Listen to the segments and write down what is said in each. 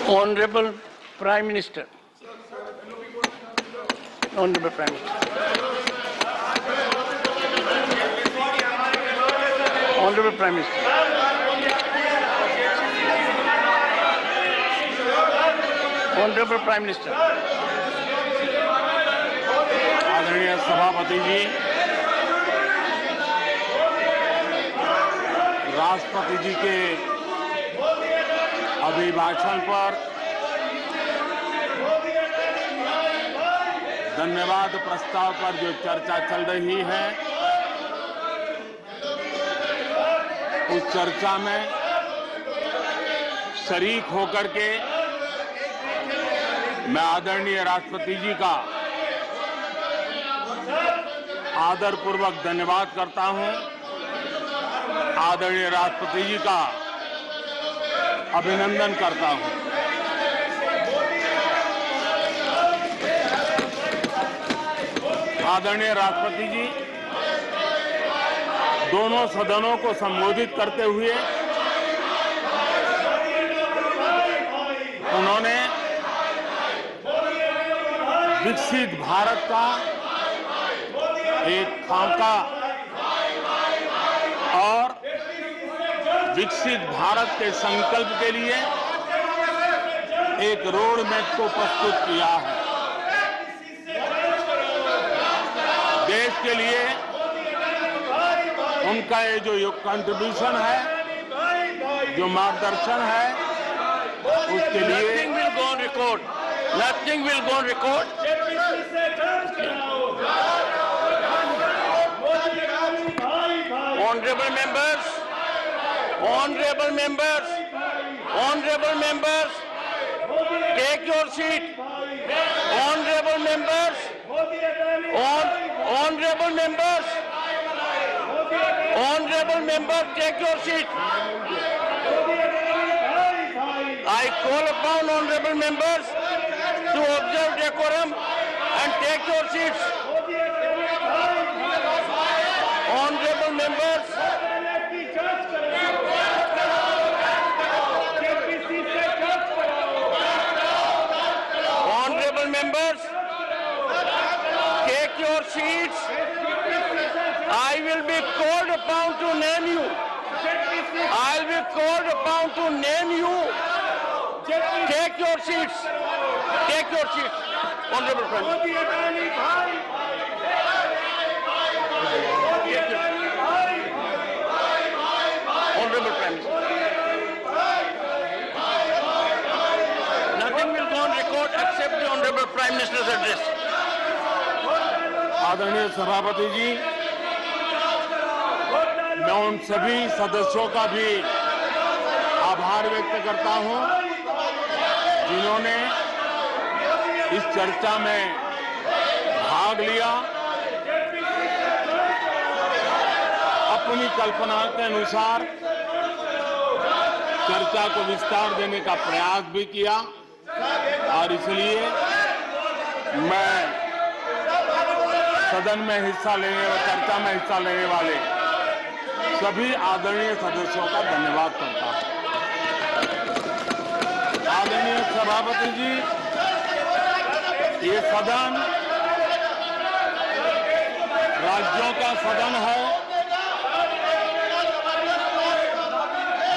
Honorable Prime Minister. Honorable Prime Minister. Honorable Prime Minister. Honorable Prime Minister. आदरणीय सभापति जी, राष्ट्रपति जी के अभिभाषण पर धन्यवाद प्रस्ताव पर जो चर्चा चल रही है, उस चर्चा में शरीक होकर के मैं आदरणीय राष्ट्रपति जी का आदरपूर्वक धन्यवाद करता हूं। आदरणीय राष्ट्रपति जी का अभिनंदन करता हूं। आदरणीय राष्ट्रपति जी दोनों सदनों को संबोधित करते हुए उन्होंने विकसित भारत का एक खाका और विकसित भारत के संकल्प के लिए एक रोड मैप को प्रस्तुत किया है। देश के लिए उनका ये जो कंट्रीब्यूशन है, जो मार्गदर्शन है, उसके लिए Nothing will go on record. Honorable members, honorable members, honorable members, take your seat. Honorable members, honorable members, honorable members, take your seat. I call upon honorable members to observe decorum and take your seats. Honorable members, honorable members, take your seats. I will be called upon to name you. I will be called upon to name you. Take your seats. Take your seats. Honorable Prime Minister. Honorable Prime Minister. Nothing will go on record except the Honorable Prime Minister's address. आदरणीय सभापति जी, मैं उन सभी सदस्यों का भी आभार व्यक्त करता हूं जिन्होंने इस चर्चा में भाग लिया, अपनी कल्पना के अनुसार चर्चा को विस्तार देने का प्रयास भी किया और इसलिए मैं सदन में हिस्सा लेने और चर्चा में हिस्सा लेने वाले सभी आदरणीय सदस्यों का धन्यवाद करता हूं। आदरणीय सभापति जी, ये सदन राज्यों का सदन है।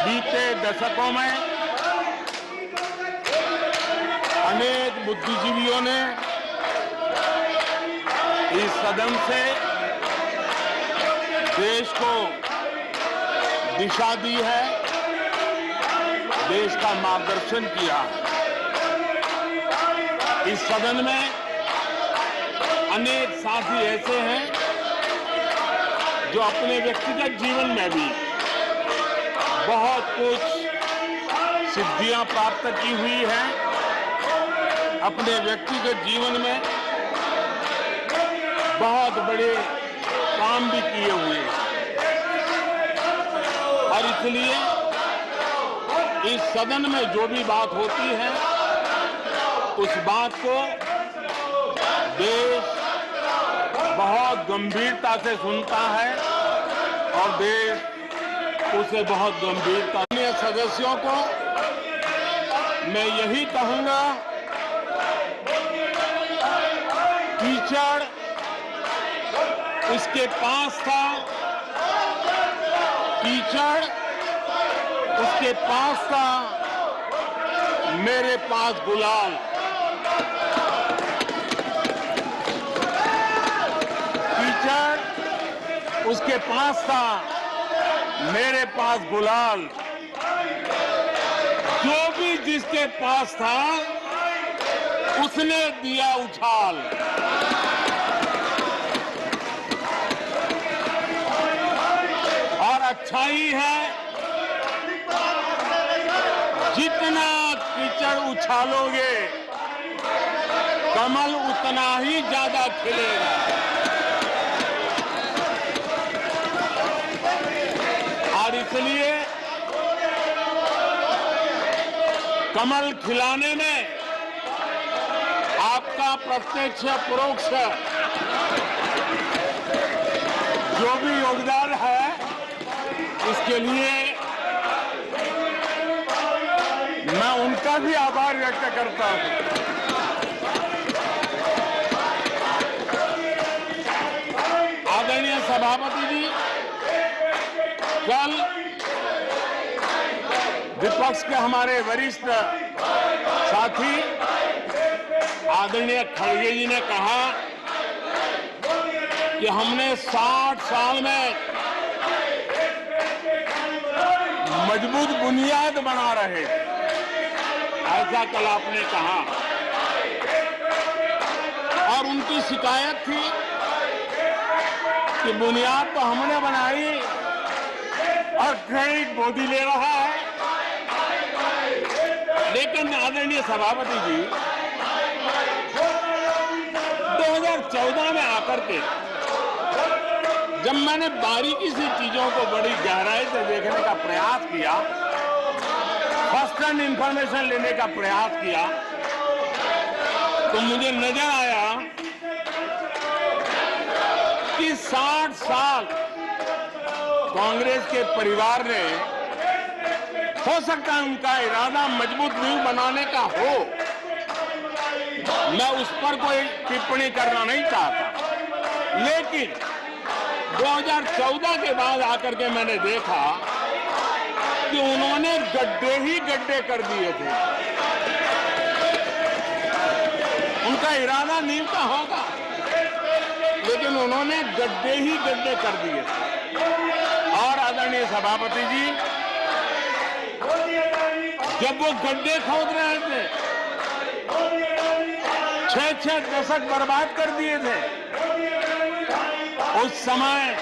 बीते दशकों में अनेक बुद्धिजीवियों ने इस सदन से देश को दिशा दी है, देश का मार्गदर्शन किया। इस सदन में अनेक साथी ऐसे हैं जो अपने व्यक्तिगत जीवन में भी बहुत कुछ सिद्धियां प्राप्त की हुई हैं, अपने व्यक्तिगत जीवन में बहुत बड़े काम भी किए हुए हैं और इसलिए इस सदन में जो भी बात होती है उस बात को देश बहुत गंभीरता से सुनता है और देश उसे बहुत गंभीरता। सदस्यों को मैं यही कहूंगा, कीचड़ उसके पास था, कीचड़ उसके पास था, मेरे पास गुलाल। कीचड़ उसके पास था, मेरे पास गुलाल। जो भी जिसके पास था उसने दिया उछाल। और अच्छाई है, जितना कीचड़ उछालोगे कमल उतना ही ज्यादा खिलेगा। और इसलिए कमल खिलाने में आपका प्रत्यक्ष परोक्ष जो भी योगदान है, इसके लिए मैं उनका भी आभार व्यक्त करता हूं। आदरणीय सभापति जी, कल विपक्ष के हमारे वरिष्ठ साथी आदरणीय खड़गे जी ने कहा कि हमने 60 साल में मजबूत बुनियाद बना रहे, ऐसा कल आपने कहा। और उनकी शिकायत थी कि बुनियाद तो हमने बनाई और क्रेडिट मोदी ले रहा है। लेकिन आदरणीय सभापति जी, 2014 में आकर के जब मैंने बारीकी से चीजों को बड़ी गहराई से देखने का प्रयास किया, फर्स्ट हैंड इंफॉर्मेशन लेने का प्रयास किया, तो मुझे नजर आया कि 60 साल कांग्रेस के परिवार ने, हो सकता है उनका इरादा मजबूत नींव बनाने का हो, मैं उस पर कोई टिप्पणी करना नहीं चाहता, लेकिन 2014 के बाद आकर के मैंने देखा कि उन्होंने गड्ढे ही गड्ढे कर दिए थे। उनका इरादा नींव का होगा, लेकिन उन्होंने गड्ढे ही गड्ढे कर दिए थे। और आदरणीय सभापति जी, जब वो गड्ढे खोद रहे थे, 6-6 दशक बर्बाद कर दिए थे, उस समय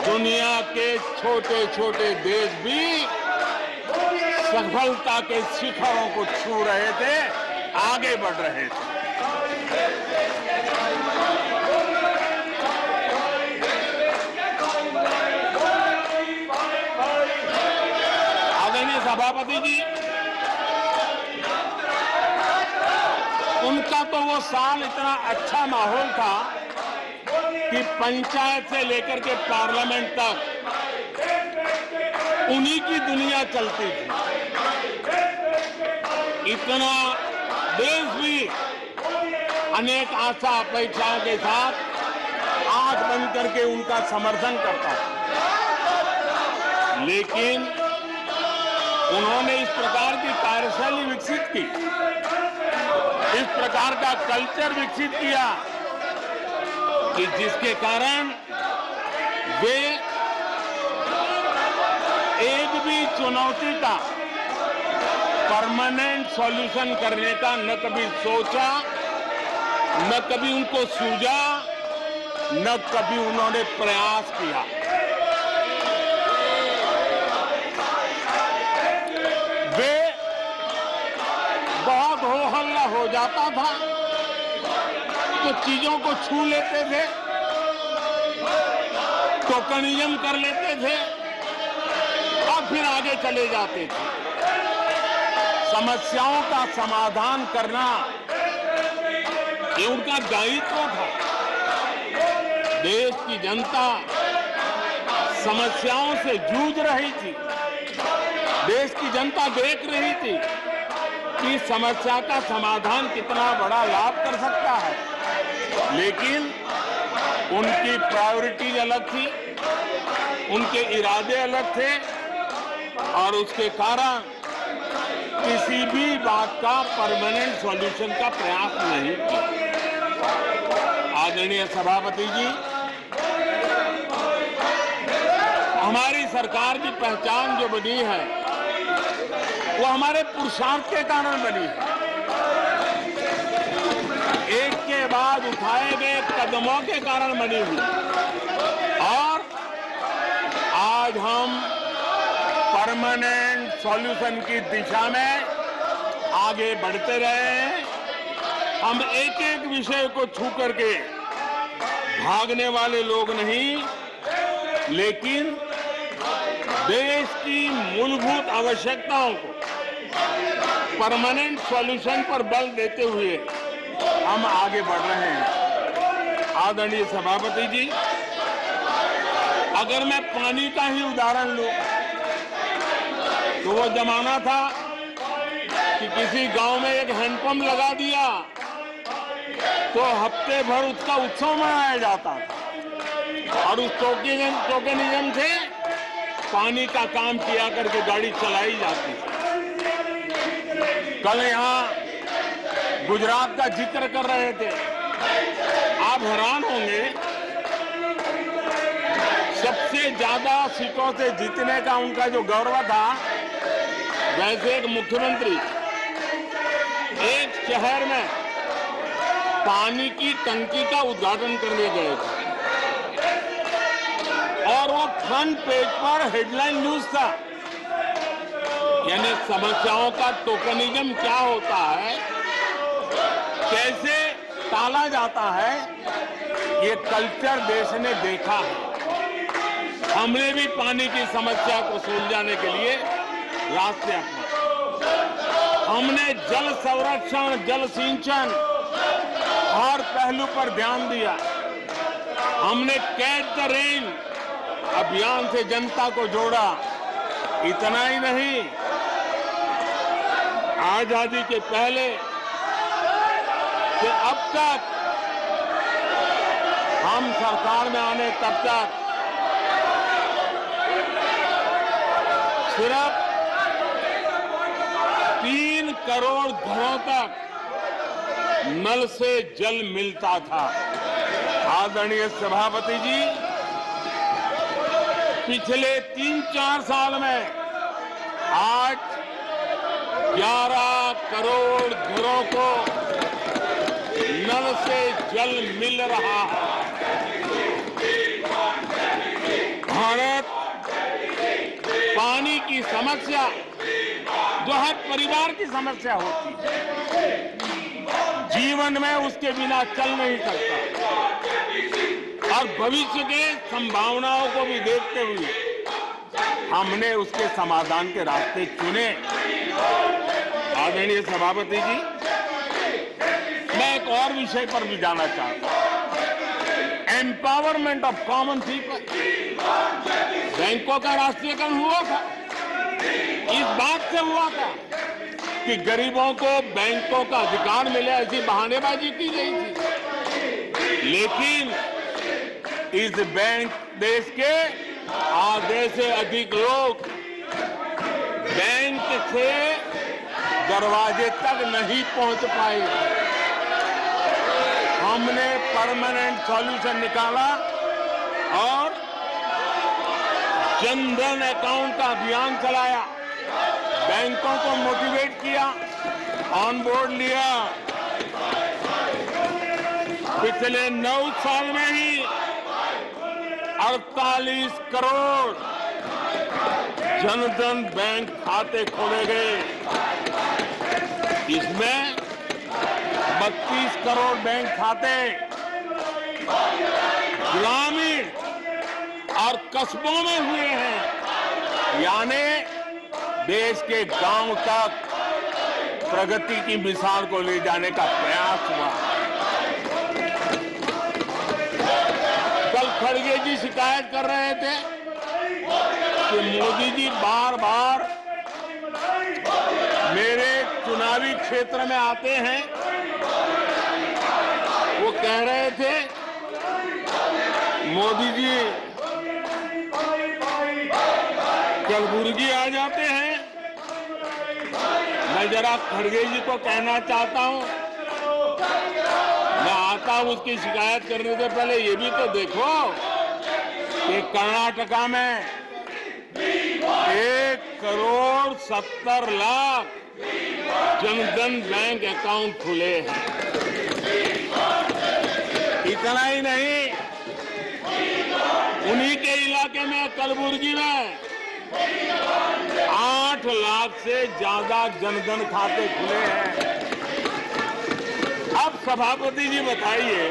दुनिया के छोटे छोटे देश भी सफलता के शिखरों को छू रहे थे, आगे बढ़ रहे थे। आदरणीय सभापति जी, उनका तो वो साल इतना अच्छा माहौल था कि पंचायत से लेकर के पार्लियामेंट तक उन्हीं की दुनिया चलती थी। इतना देश भी अनेक आशा अपेक्षाओं के साथ आंख बंद करके उनका समर्थन करता था। लेकिन उन्होंने इस प्रकार की कार्यशैली विकसित की, इस प्रकार का कल्चर विकसित किया कि जिसके कारण वे एक भी चुनौती का परमानेंट सॉल्यूशन करने का न कभी सोचा, न कभी उनको सूझा, न कभी उन्होंने प्रयास किया। वे बहुत हो हल्ला हो जाता था तो चीजों को छू लेते थे, टोकनिज्म कर लेते थे और फिर आगे चले जाते थे। समस्याओं का समाधान करना ये उनका दायित्व था। देश की जनता समस्याओं से जूझ रही थी, देश की जनता देख रही थी कि समस्या का समाधान कितना बड़ा लाभ कर सकता है, लेकिन उनकी प्रायोरिटीज अलग थी, उनके इरादे अलग थे और उसके कारण किसी भी बात का परमानेंट सॉल्यूशन का प्रयास नहीं किया। आदरणीय सभापति जी, हमारी सरकार की पहचान जो बनी है वो हमारे पुरुषार्थ के कारण बनी है। एक के बाद उठाए गए कदमों के कारण बनी हुई और आज हम परमानेंट सॉल्यूशन की दिशा में आगे बढ़ते रहे हैं। हम एक एक विषय को छू करके भागने वाले लोग नहीं, लेकिन देश की मूलभूत आवश्यकताओं को परमानेंट सॉल्यूशन पर बल देते हुए हम आगे बढ़ रहे हैं। आदरणीय सभापति जी, अगर मैं पानी का ही उदाहरण लूं तो वो जमाना था कि किसी गांव में एक हैंडपंप लगा दिया तो हफ्ते भर उसका उत्सव मनाया जाता था और उस टोकनिज्म से पानी का काम किया करके गाड़ी चलाई जाती थी। कल यहां गुजरात का जिक्र कर रहे थे, आप हैरान होंगे, सबसे ज्यादा सीटों से जीतने का उनका जो गौरव था, वैसे एक मुख्यमंत्री एक शहर में पानी की टंकी का उद्घाटन करने गए थे और वो फ्रंट पेज पर हेडलाइन न्यूज था। यानी समस्याओं का टोकनिज्म क्या होता है, कैसे टाला जाता है, ये कल्चर देश ने देखा है। हमने भी पानी की समस्या को सुलझाने के लिए रास्ते अपनाए। हमने जल संरक्षण, जल सिंचन हर पहलू पर ध्यान दिया। हमने कैच द रेन अभियान से जनता को जोड़ा। इतना ही नहीं, आजादी के पहले से अब तक हम सरकार में आने तब तक सिर्फ 3 करोड़ घरों तक नल से जल मिलता था। आदरणीय सभापति जी, पिछले 3-4 साल में आज 11 करोड़ घरों को नल से जल मिल रहा है। भारत पानी की समस्या जो हर परिवार की समस्या होती है, जीवन में उसके बिना चल नहीं सकता और भविष्य के संभावनाओं को भी देखते हुए हमने उसके समाधान के रास्ते चुने। आदरणीय सभापति जी, मैं एक और विषय पर भी जाना चाहता हूं। Empowerment of common people. बैंकों का राष्ट्रीयकरण हुआ था, इस बात से हुआ था कि गरीबों को बैंकों का अधिकार मिले, ऐसी बहानेबाजी की गई थी। लेकिन इस बैंक देश के आधे से अधिक लोग बैंक से दरवाजे तक नहीं पहुंच पाए। हमने परमानेंट सॉल्यूशन निकाला और जनधन अकाउंट का अभियान चलाया, बैंकों को मोटिवेट किया, ऑन बोर्ड लिया। पिछले 9 साल में ही 48 करोड़ जनधन बैंक खाते खोले गए। इसमें 32 करोड़ बैंक खाते ग्रामीण और कस्बों में हुए हैं। यानी देश के गांव तक प्रगति की मिसाल को ले जाने का प्रयास हुआ। कल खड़गे जी शिकायत कर रहे थे कि मोदी जी बार बार चुनावी क्षेत्र में आते हैं। वो कह रहे थे मोदी जी कलबुर्गी आ जाते हैं। मैं जरा खड़गे जी को कहना चाहता हूं, मैं आता हूं उसकी शिकायत करने से पहले ये भी तो देखो कि कर्नाटका में 1,70,00,000 जनधन बैंक अकाउंट खुले हैं। इतना ही नहीं, उन्हीं के इलाके में कलबुर्गी में 8 लाख से ज्यादा जनधन खाते खुले हैं। अब सभापति जी बताइए,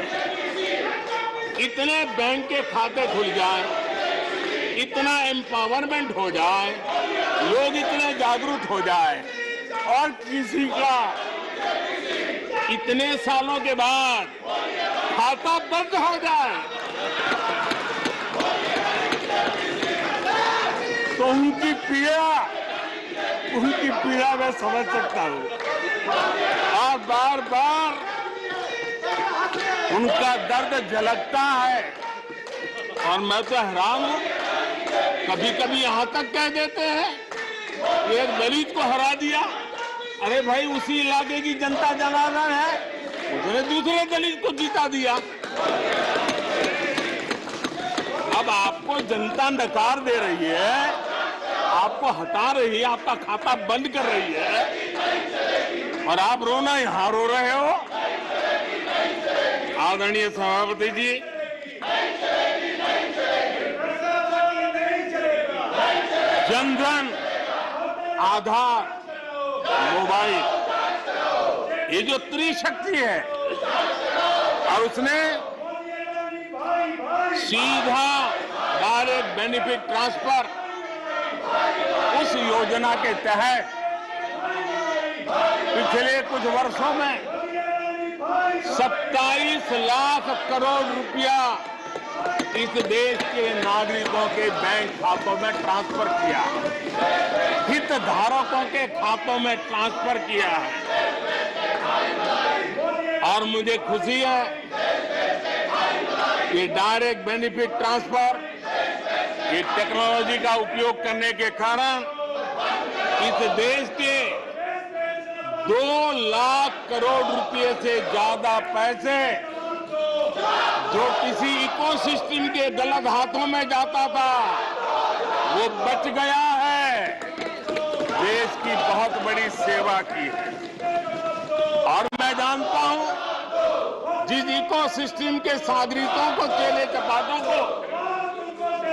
इतने बैंक के खाते खुल जाए, इतना एम्पावरमेंट हो जाए, लोग इतने जागरूक हो जाए और किसी का इतने सालों के बाद खाता बंद हो जाए तो उनकी पीड़ा मैं समझ सकता हूं और बार बार उनका दर्द झलकता है। और मैं तो हैरान हूं, कभी कभी यहां तक कह देते हैं एक दलित को हरा दिया। अरे भाई, उसी इलाके की जनता जनार्दन है, उसने दूसरे दलित को जीता दिया। अब आपको जनता नकार दे रही है, आपको हटा रही है, आपका खाता बंद कर रही है और आप रोना यहां रो रहे हो। आदरणीय सभापति जी, जनधन, आधार, मोबाइल, ये जो त्रिशक्ति है और उसने सीधा डायरेक्ट बेनिफिट ट्रांसफर, उस योजना के तहत पिछले कुछ वर्षों में 27 लाख करोड़ रुपया इस देश के नागरिकों के बैंक खातों में ट्रांसफर किया, हितधारकों के खातों में ट्रांसफर किया है। और मुझे खुशी है कि डायरेक्ट बेनिफिट ट्रांसफर, ये टेक्नोलॉजी का उपयोग करने के कारण इस देश के 2 लाख करोड़ रुपए से ज्यादा पैसे जो किसी इकोसिस्टम के गलत हाथों में जाता था, वो बच गया है। देश की बहुत बड़ी सेवा की है। और मैं जानता हूं, जिस इकोसिस्टम के सागरिकों को, चेले चपाटों को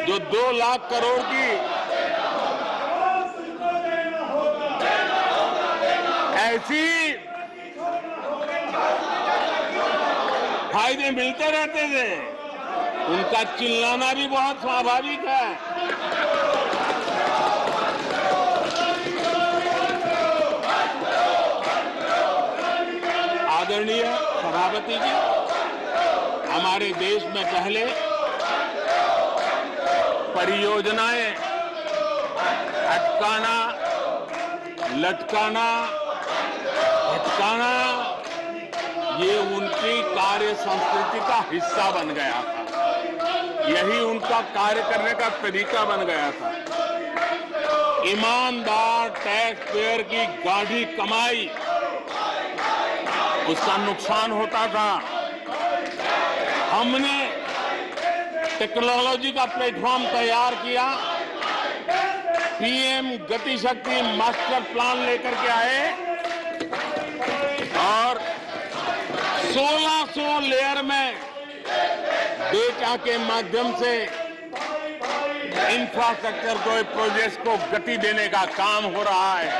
जो 2 लाख करोड़ की ऐसी फायदे मिलते रहते थे, उनका चिल्लाना भी बहुत स्वाभाविक है। आदरणीय सभापति जी, हमारे देश में पहले परियोजनाएं अटकाना, लटकाना, भटकाना, ये उनकी कार्य संस्कृति का हिस्सा बन गया था। यही उनका कार्य करने का तरीका बन गया था। ईमानदार टैक्स पेयर की गाढ़ी कमाई, उसका नुकसान होता था। हमने टेक्नोलॉजी का प्लेटफॉर्म तैयार किया, पीएम गति शक्ति मास्टर प्लान लेकर के आए और 1600 लेयर में डेटा के माध्यम से इंफ्रास्ट्रक्चर को, प्रोजेक्ट्स को गति देने का काम हो रहा है।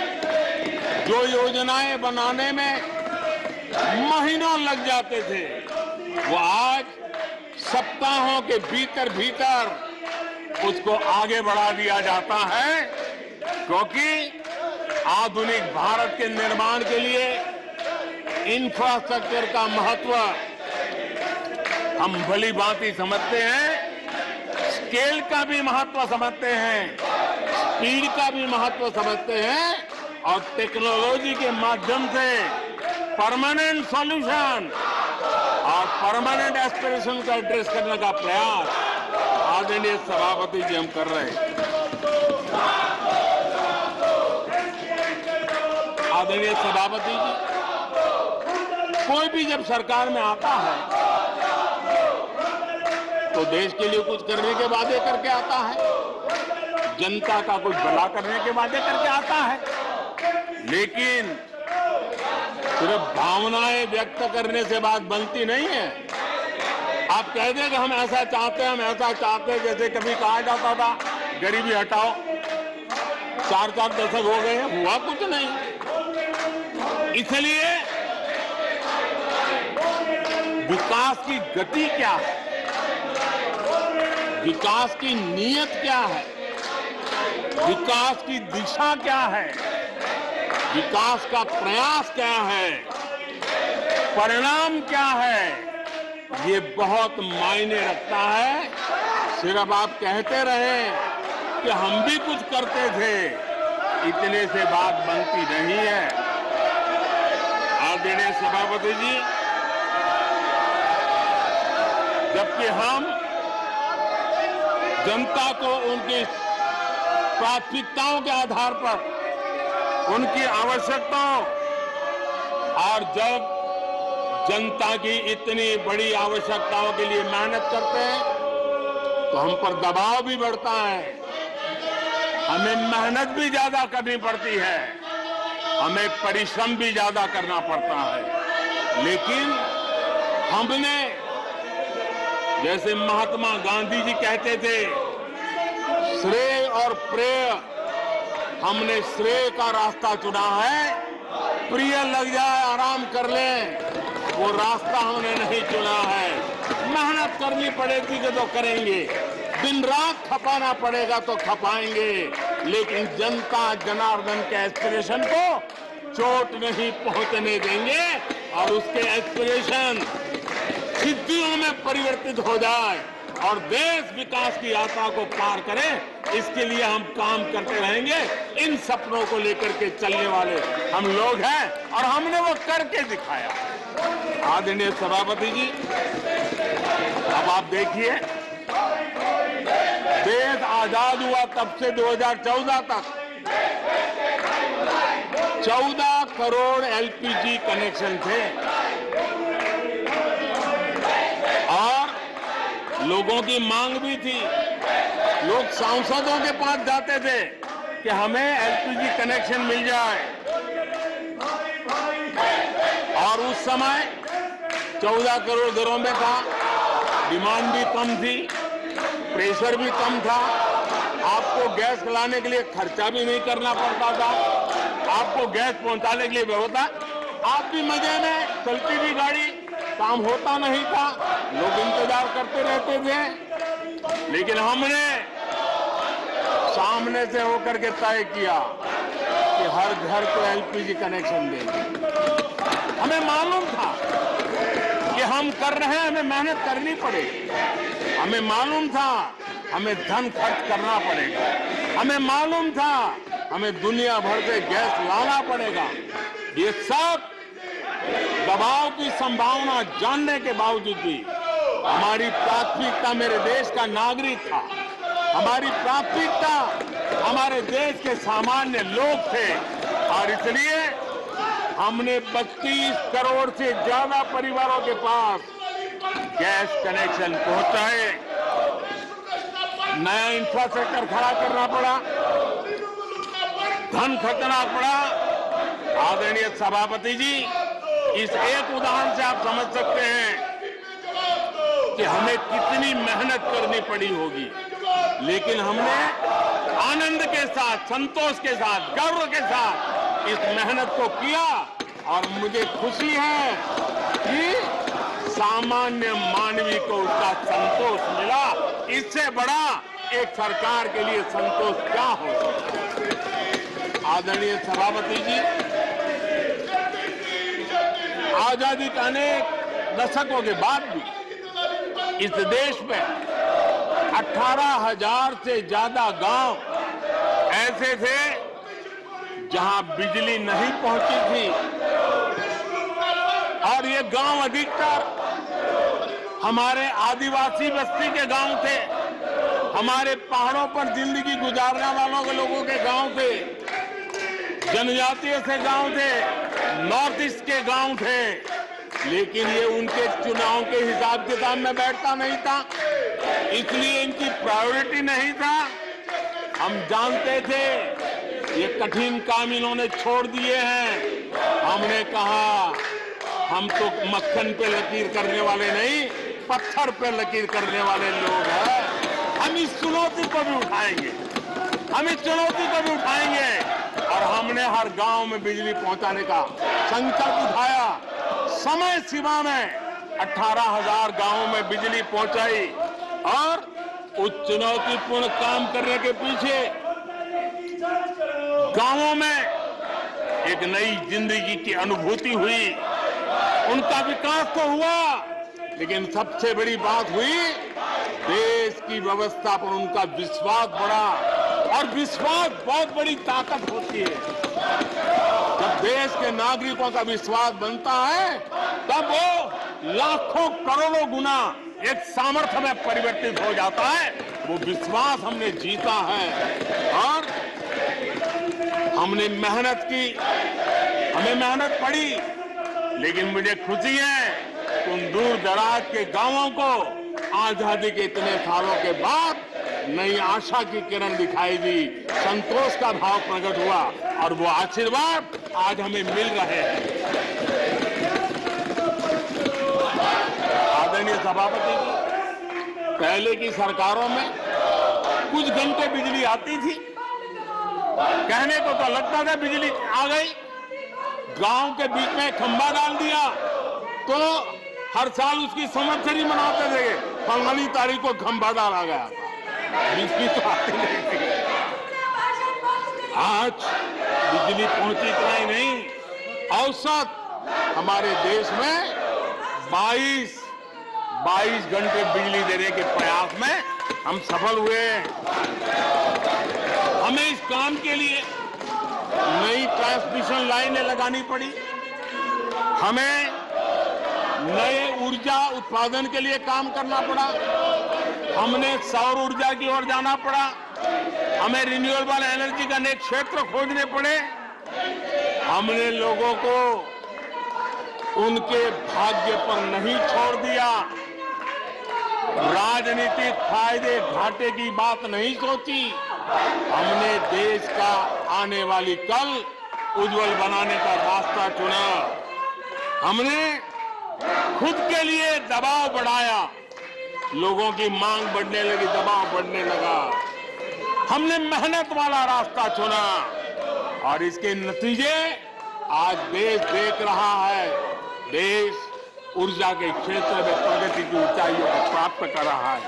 जो योजनाएं बनाने में महीनों लग जाते थे, वो आज सप्ताहों के भीतर भीतर उसको आगे बढ़ा दिया जाता है, क्योंकि आधुनिक भारत के निर्माण के लिए इंफ्रास्ट्रक्चर का महत्व हम भली भांति समझते हैं, स्केल का भी महत्व समझते हैं, स्पीड का भी महत्व समझते हैं और टेक्नोलॉजी के माध्यम से परमानेंट सॉल्यूशन और परमानेंट एस्पिरेशन का एड्रेस करने का प्रयास आदरणीय सभापति जी हम कर रहे हैं। आदरणीय सभापति जी, कोई भी जब सरकार में आता है तो देश के लिए कुछ करने के वादे करके आता है, जनता का कुछ भला करने के वादे करके आता है, लेकिन सिर्फ भावनाएं व्यक्त करने से बात बनती नहीं है। आप कह दें कि हम ऐसा चाहते हैं, हम ऐसा चाहते हैं, जैसे कभी कहा जाता था गरीबी हटाओ, 4-4 दशक हो गए हैं, हुआ कुछ नहीं। इसलिए विकास की गति क्या है, विकास की नीयत क्या है, विकास की दिशा क्या है, विकास का प्रयास क्या है, परिणाम क्या है, ये बहुत मायने रखता है। सिर्फ आप कहते रहे कि हम भी कुछ करते थे, इतने से बात बनती नहीं है। आदरणीय सभापति जी, जबकि हम जनता को उनकी प्राथमिकताओं के आधार पर, उनकी आवश्यकताओं, और जब जनता की इतनी बड़ी आवश्यकताओं के लिए मेहनत करते हैं तो हम पर दबाव भी बढ़ता है, हमें मेहनत भी ज्यादा करनी पड़ती है, हमें परिश्रम भी ज्यादा करना पड़ता है। लेकिन हमने, जैसे महात्मा गांधी जी कहते थे, श्रेय और प्रेय, हमने श्रेय का रास्ता चुना है, प्रिय लग जाए आराम कर लें, वो रास्ता हमने नहीं चुना है। मेहनत करनी पड़ेगी तो करेंगे, दिन रात खपाना पड़ेगा तो खपाएंगे, लेकिन जनता जनार्दन के एस्पिरेशन को चोट नहीं पहुंचने देंगे और उसके एस्पिरेशन सिद्धियों में परिवर्तित हो जाए और देश विकास की यात्रा को पार करे, इसके लिए हम काम करते रहेंगे। इन सपनों को लेकर के चलने वाले हम लोग हैं और हमने वो करके दिखाया। आदरणीय सभापति जी, अब आप देखिए, देश आजाद हुआ तब से 2014 तक 14 करोड़ एलपीजी कनेक्शन थे और लोगों की मांग भी थी। लोग सांसदों के पास जाते थे कि हमें एलपीजी कनेक्शन मिल जाए, और उस समय 14 करोड़ घरों में था, डिमांड भी कम थी, प्रेशर भी कम था, आपको गैस लाने के लिए खर्चा भी नहीं करना पड़ता था, आपको गैस पहुंचाने के लिए व्यवस्था, आप भी मजे में, चलती भी गाड़ी, काम होता नहीं था, लोग इंतजार करते रहते थे। लेकिन हमने सामने से होकर के तय किया कि हर घर को एलपीजी कनेक्शन देंगे। हमें मालूम था कि हम कर रहे हैं, हमें मेहनत करनी पड़ेगी, हमें मालूम था हमें धन खर्च करना पड़ेगा, हमें मालूम था हमें दुनिया भर से गैस लाना पड़ेगा। ये सब दबाव की संभावना जानने के बावजूद भी हमारी प्राथमिकता मेरे देश का नागरिक था, हमारी प्राथमिकता हमारे देश के सामान्य लोग थे, और इसलिए हमने 32 करोड़ से ज्यादा परिवारों के पास गैस कनेक्शन पहुंचाए। नया इंफ्रास्ट्रक्चर खड़ा करना पड़ा, धन खर्चना पड़ा। आदरणीय सभापति जी, इस एक उदाहरण से आप समझ सकते हैं कि हमें कितनी मेहनत करनी पड़ी होगी, लेकिन हमने आनंद के साथ, संतोष के साथ, गर्व के साथ इस मेहनत को किया, और मुझे खुशी है कि सामान्य मानवी को उसका संतोष मिला। इससे बड़ा एक सरकार के लिए संतोष क्या हो सकता है। आदरणीय सभापति जी, आजादी के अनेक दशकों के बाद भी इस देश में 18,000 से ज्यादा गांव ऐसे थे जहां बिजली नहीं पहुंची थी और ये गांव अधिकतर हमारे आदिवासी बस्ती के गांव थे, हमारे पहाड़ों पर जिंदगी गुजारने वालों के लोगों के गांव थे, जनजातीय से गांव थे, नॉर्थ ईस्ट के गांव थे, लेकिन ये उनके चुनाव के हिसाब किताब में बैठता नहीं था, इसलिए इनकी प्रायोरिटी नहीं था। हम जानते थे ये कठिन काम इन्होंने छोड़ दिए हैं। हमने कहा हम तो मक्खन पे लकीर करने वाले नहीं, पत्थर पे लकीर करने वाले लोग हैं। हम इस चुनौती को भी उठाएंगे, हम इस चुनौती को भी उठाएंगे और हमने हर गांव में बिजली पहुंचाने का संकल्प उठाया। समय सीमा में 18,000 गांवों में बिजली पहुंचाई और उस चुनौतीपूर्ण काम करने के पीछे गांवों में एक नई जिंदगी की अनुभूति हुई, उनका विकास तो हुआ, लेकिन सबसे बड़ी बात हुई देश की व्यवस्था पर उनका विश्वास बढ़ा। और विश्वास बहुत बड़ी ताकत होती है। जब देश के नागरिकों का विश्वास बनता है तब वो लाखों करोड़ों गुना एक सामर्थ्य में परिवर्तित हो जाता है। वो विश्वास हमने जीता है और हमने मेहनत की, हमें मेहनत पड़ी, लेकिन मुझे खुशी है उन दूर दराज के गांवों को आजादी के इतने सालों के बाद नई आशा की किरण दिखाई दी, संतोष का भाव प्रकट हुआ और वो आशीर्वाद आज हमें मिल रहे हैं। आदरणीय सभापति जी, पहले की सरकारों में कुछ घंटे बिजली आती थी, कहने को तो लगता था बिजली आ गई, गांव के बीच में खंभा डाल दिया तो हर साल उसकी संवत्सरी मनाते थे, फलानी तारीख को खंभा डाला गया था, बिजली तो आती नहीं थी। आज बिजली पहुंची इतना ही नहीं, औसत हमारे देश में 22 घंटे बिजली देने के प्रयास में हम सफल हुए। हमें इस काम के लिए नई ट्रांसमिशन लाइनें लगानी पड़ी, हमें नए ऊर्जा उत्पादन के लिए काम करना पड़ा, हमने सौर ऊर्जा की ओर जाना पड़ा, हमें रिन्यूएबल एनर्जी का नए क्षेत्र खोजने पड़े। हमने लोगों को उनके भाग्य पर नहीं छोड़ दिया, राजनीतिक फायदे घाटे की बात नहीं सोची, हमने देश का आने वाली कल उज्जवल बनाने का रास्ता चुना। हमने खुद के लिए दबाव बढ़ाया, लोगों की मांग बढ़ने लगी, दबाव बढ़ने लगा, हमने मेहनत वाला रास्ता चुना और इसके नतीजे आज देश देख रहा है। देश ऊर्जा के क्षेत्र में प्रगति की ऊंचाइयों को प्राप्त कर रहा है।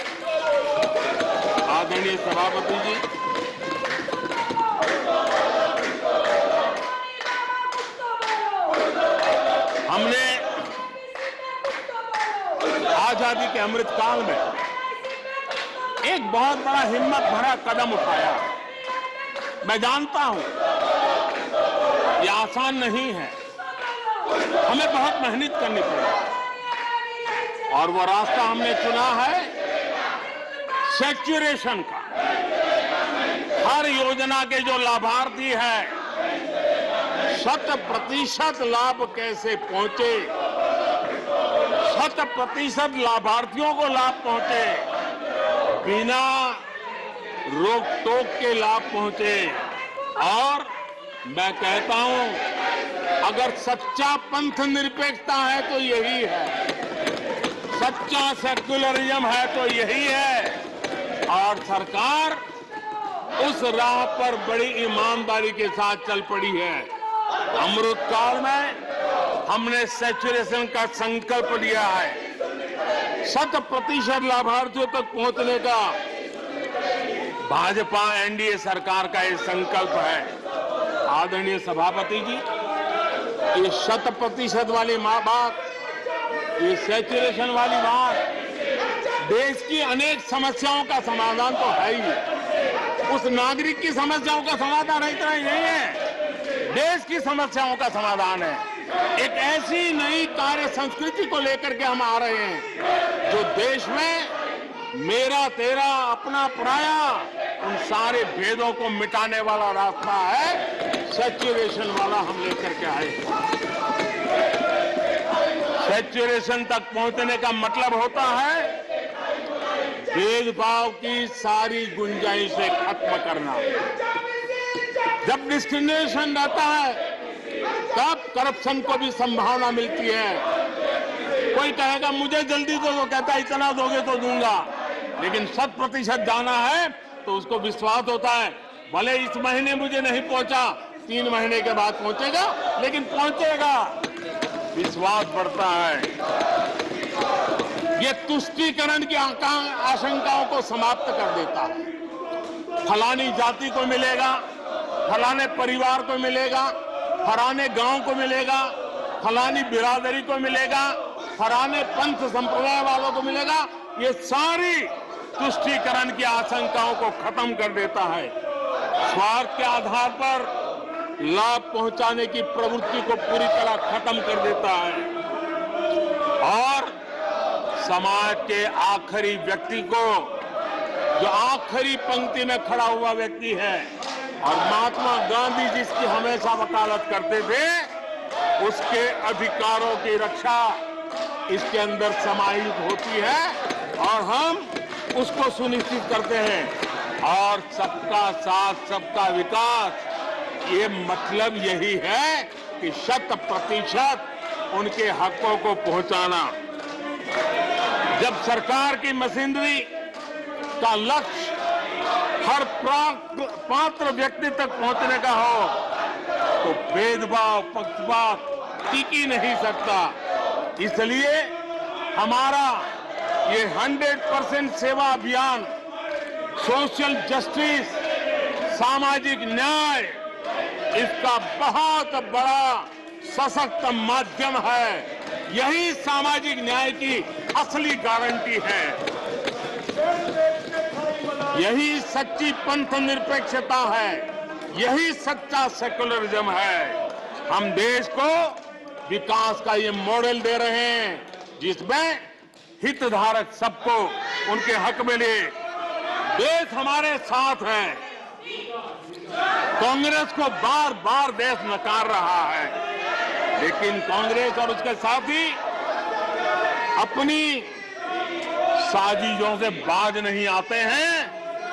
आदरणीय सभापति जी, हमने आजादी के अमृत काल में एक बहुत बड़ा हिम्मत भरा कदम उठाया। मैं जानता हूं ये आसान नहीं है, हमें बहुत मेहनत करनी पड़ेगी और वो रास्ता हमने चुना है सैचुरेशन का। हर योजना के जो लाभार्थी हैं 100% लाभ कैसे पहुंचे, 100% लाभार्थियों को लाभ पहुंचे, बिना रोक टोक के लाभ पहुंचे। और मैं कहता हूं अगर सच्चा पंथ निरपेक्षता है तो यही है, सच्चा सेक्युलरिज्म है तो यही है। और सरकार उस राह पर बड़ी ईमानदारी के साथ चल पड़ी है। अमृत काल में हमने सैचुरेशन का संकल्प लिया है, 100% लाभार्थियों तक पहुंचने का भाजपा एनडीए सरकार का ये संकल्प है। आदरणीय सभापति जी, ये 100% वाली बात, ये सैचुरेशन वाली बात देश की अनेक समस्याओं का समाधान तो है ही, उस नागरिक की समस्याओं का समाधान इतना ही नहीं है, देश की समस्याओं का समाधान है। एक ऐसी नई कार्य संस्कृति को लेकर के हम आ रहे हैं जो देश में मेरा तेरा अपना पराया उन सारे भेदों को मिटाने वाला रास्ता है, सैचुरेशन वाला हम लेकर के आए। सैचुरेशन तक पहुंचने का मतलब होता है भेदभाव की सारी गुंजाइशें खत्म करना। जब डिस्क्रिमिनेशन रहता है तब करप्शन को भी संभावना मिलती है। कोई कहेगा मुझे जल्दी दो, तो कहता है इतना दोगे तो दूंगा, लेकिन 100% जाना है तो उसको विश्वास होता है भले इस महीने मुझे नहीं पहुंचा, 3 महीने के बाद पहुंचेगा, लेकिन पहुंचेगा। विश्वास बढ़ता है। ये तुष्टीकरण की आशंकाओं को समाप्त कर देता है। फलानी जाति को मिलेगा, फलाने परिवार को मिलेगा, फलाने गांव को मिलेगा, फलानी बिरादरी को मिलेगा, फलाने पंथ संप्रदाय वालों को मिलेगा। ये सारी तुष्टीकरण की आशंकाओं को खत्म कर देता है। स्वार्थ के आधार पर लाभ पहुंचाने की प्रवृत्ति को पूरी तरह खत्म कर देता है और समाज के आखिरी व्यक्ति को, जो आखिरी पंक्ति में खड़ा हुआ व्यक्ति है, और महात्मा गांधी जिसकी हमेशा वकालत करते थे, उसके अधिकारों की रक्षा इसके अंदर समाहित होती है और हम उसको सुनिश्चित करते हैं। और सबका साथ सबका विकास, ये मतलब यही है कि 100% उनके हकों को पहुंचाना। जब सरकार की मशीनरी का लक्ष्य हर पात्र व्यक्ति तक पहुंचने का हो तो भेदभाव पक्षपात टिक ही नहीं सकता। इसलिए हमारा ये 100% सेवा अभियान, सोशल जस्टिस, सामाजिक न्याय, इसका बहुत बड़ा सशक्त माध्यम है। यही सामाजिक न्याय की असली गारंटी है। यही सच्ची पंथ निरपेक्षता है। यही सच्चा सेकुलरिज्म है। हम देश को विकास का ये मॉडल दे रहे हैं जिसमें हितधारक सबको उनके हक मिले। देश हमारे साथ है। कांग्रेस को बार बार देश नकार रहा है, लेकिन कांग्रेस और उसके साथी अपनी साजिशों से बाज नहीं आते हैं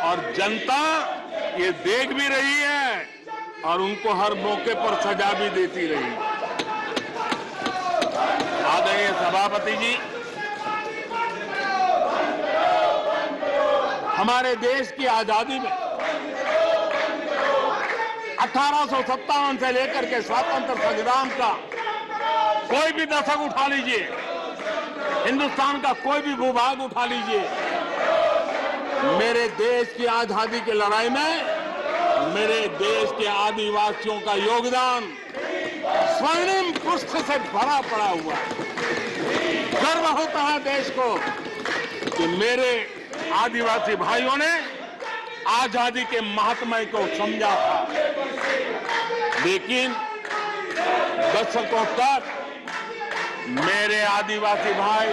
और जनता ये देख भी रही है और उनको हर मौके पर सजा भी देती रही। आदरणीय सभापति जी, हमारे देश की आजादी में 1857 से लेकर के स्वतंत्र संग्राम का कोई भी दशक उठा लीजिए, हिंदुस्तान का कोई भी भूभाग उठा लीजिए, मेरे देश की आजादी की लड़ाई में मेरे देश के आदिवासियों का योगदान स्वर्णिम पृष्ठ से भरा पड़ा हुआ है। गर्व होता है देश को कि मेरे आदिवासी भाइयों ने आजादी के महात्म्य को समझा था, लेकिन दशकों तक मेरे आदिवासी भाई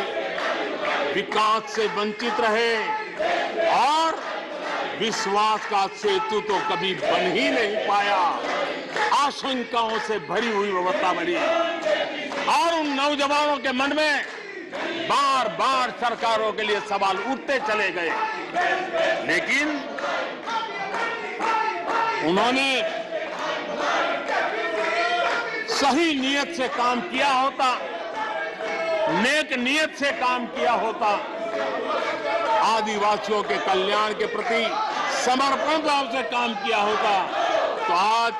विकास से वंचित रहे और विश्वास का सेतु तो कभी बन ही नहीं पाया। आशंकाओं से भरी हुई व्यवस्था बनी और उन नौजवानों के मन में बार बार सरकारों के लिए सवाल उठते चले गए, लेकिन उन्होंने सही नियत से काम किया होता, नेक नियत से काम किया होता, आदिवासियों के कल्याण के प्रति समर्पण भाव से काम किया होता, तो आज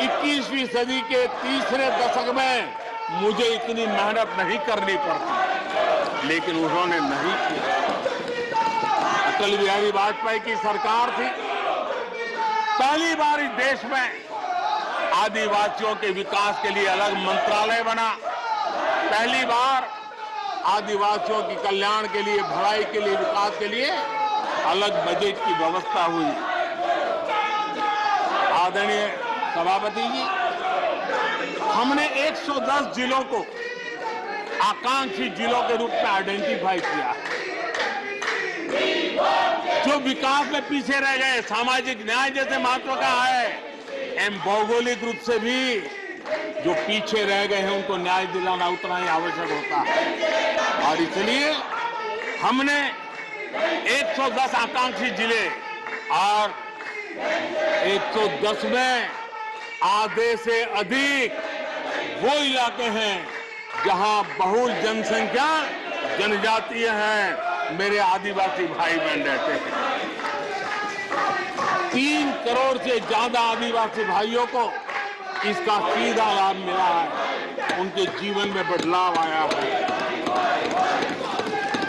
21वीं सदी के तीसरे दशक में मुझे इतनी मेहनत नहीं करनी पड़ती, लेकिन उन्होंने नहीं किया। अटल बिहारी वाजपेयी की सरकार थी, पहली बार इस देश में आदिवासियों के विकास के लिए अलग मंत्रालय बना, पहली बार आदिवासियों की कल्याण के लिए, भलाई के लिए, विकास के लिए अलग बजट की व्यवस्था हुई। आदरणीय सभापति जी, हमने 110 जिलों को आकांक्षी जिलों के रूप में आइडेंटिफाई किया है, जो विकास में पीछे रह गए, सामाजिक न्याय जैसे महत्व का है, एवं भौगोलिक रूप से भी जो पीछे रह गए हैं उनको न्याय दिलाना उतना ही आवश्यक होता है। और इसलिए हमने 110 आकांक्षी जिले और 110 में आधे से अधिक वो इलाके हैं जहां बहुल जनसंख्या जनजातीय है, मेरे आदिवासी भाई बहन रहते हैं। 3 करोड़ से ज्यादा आदिवासी भाइयों को इसका सीधा लाभ मिला है, उनके जीवन में बदलाव आया है।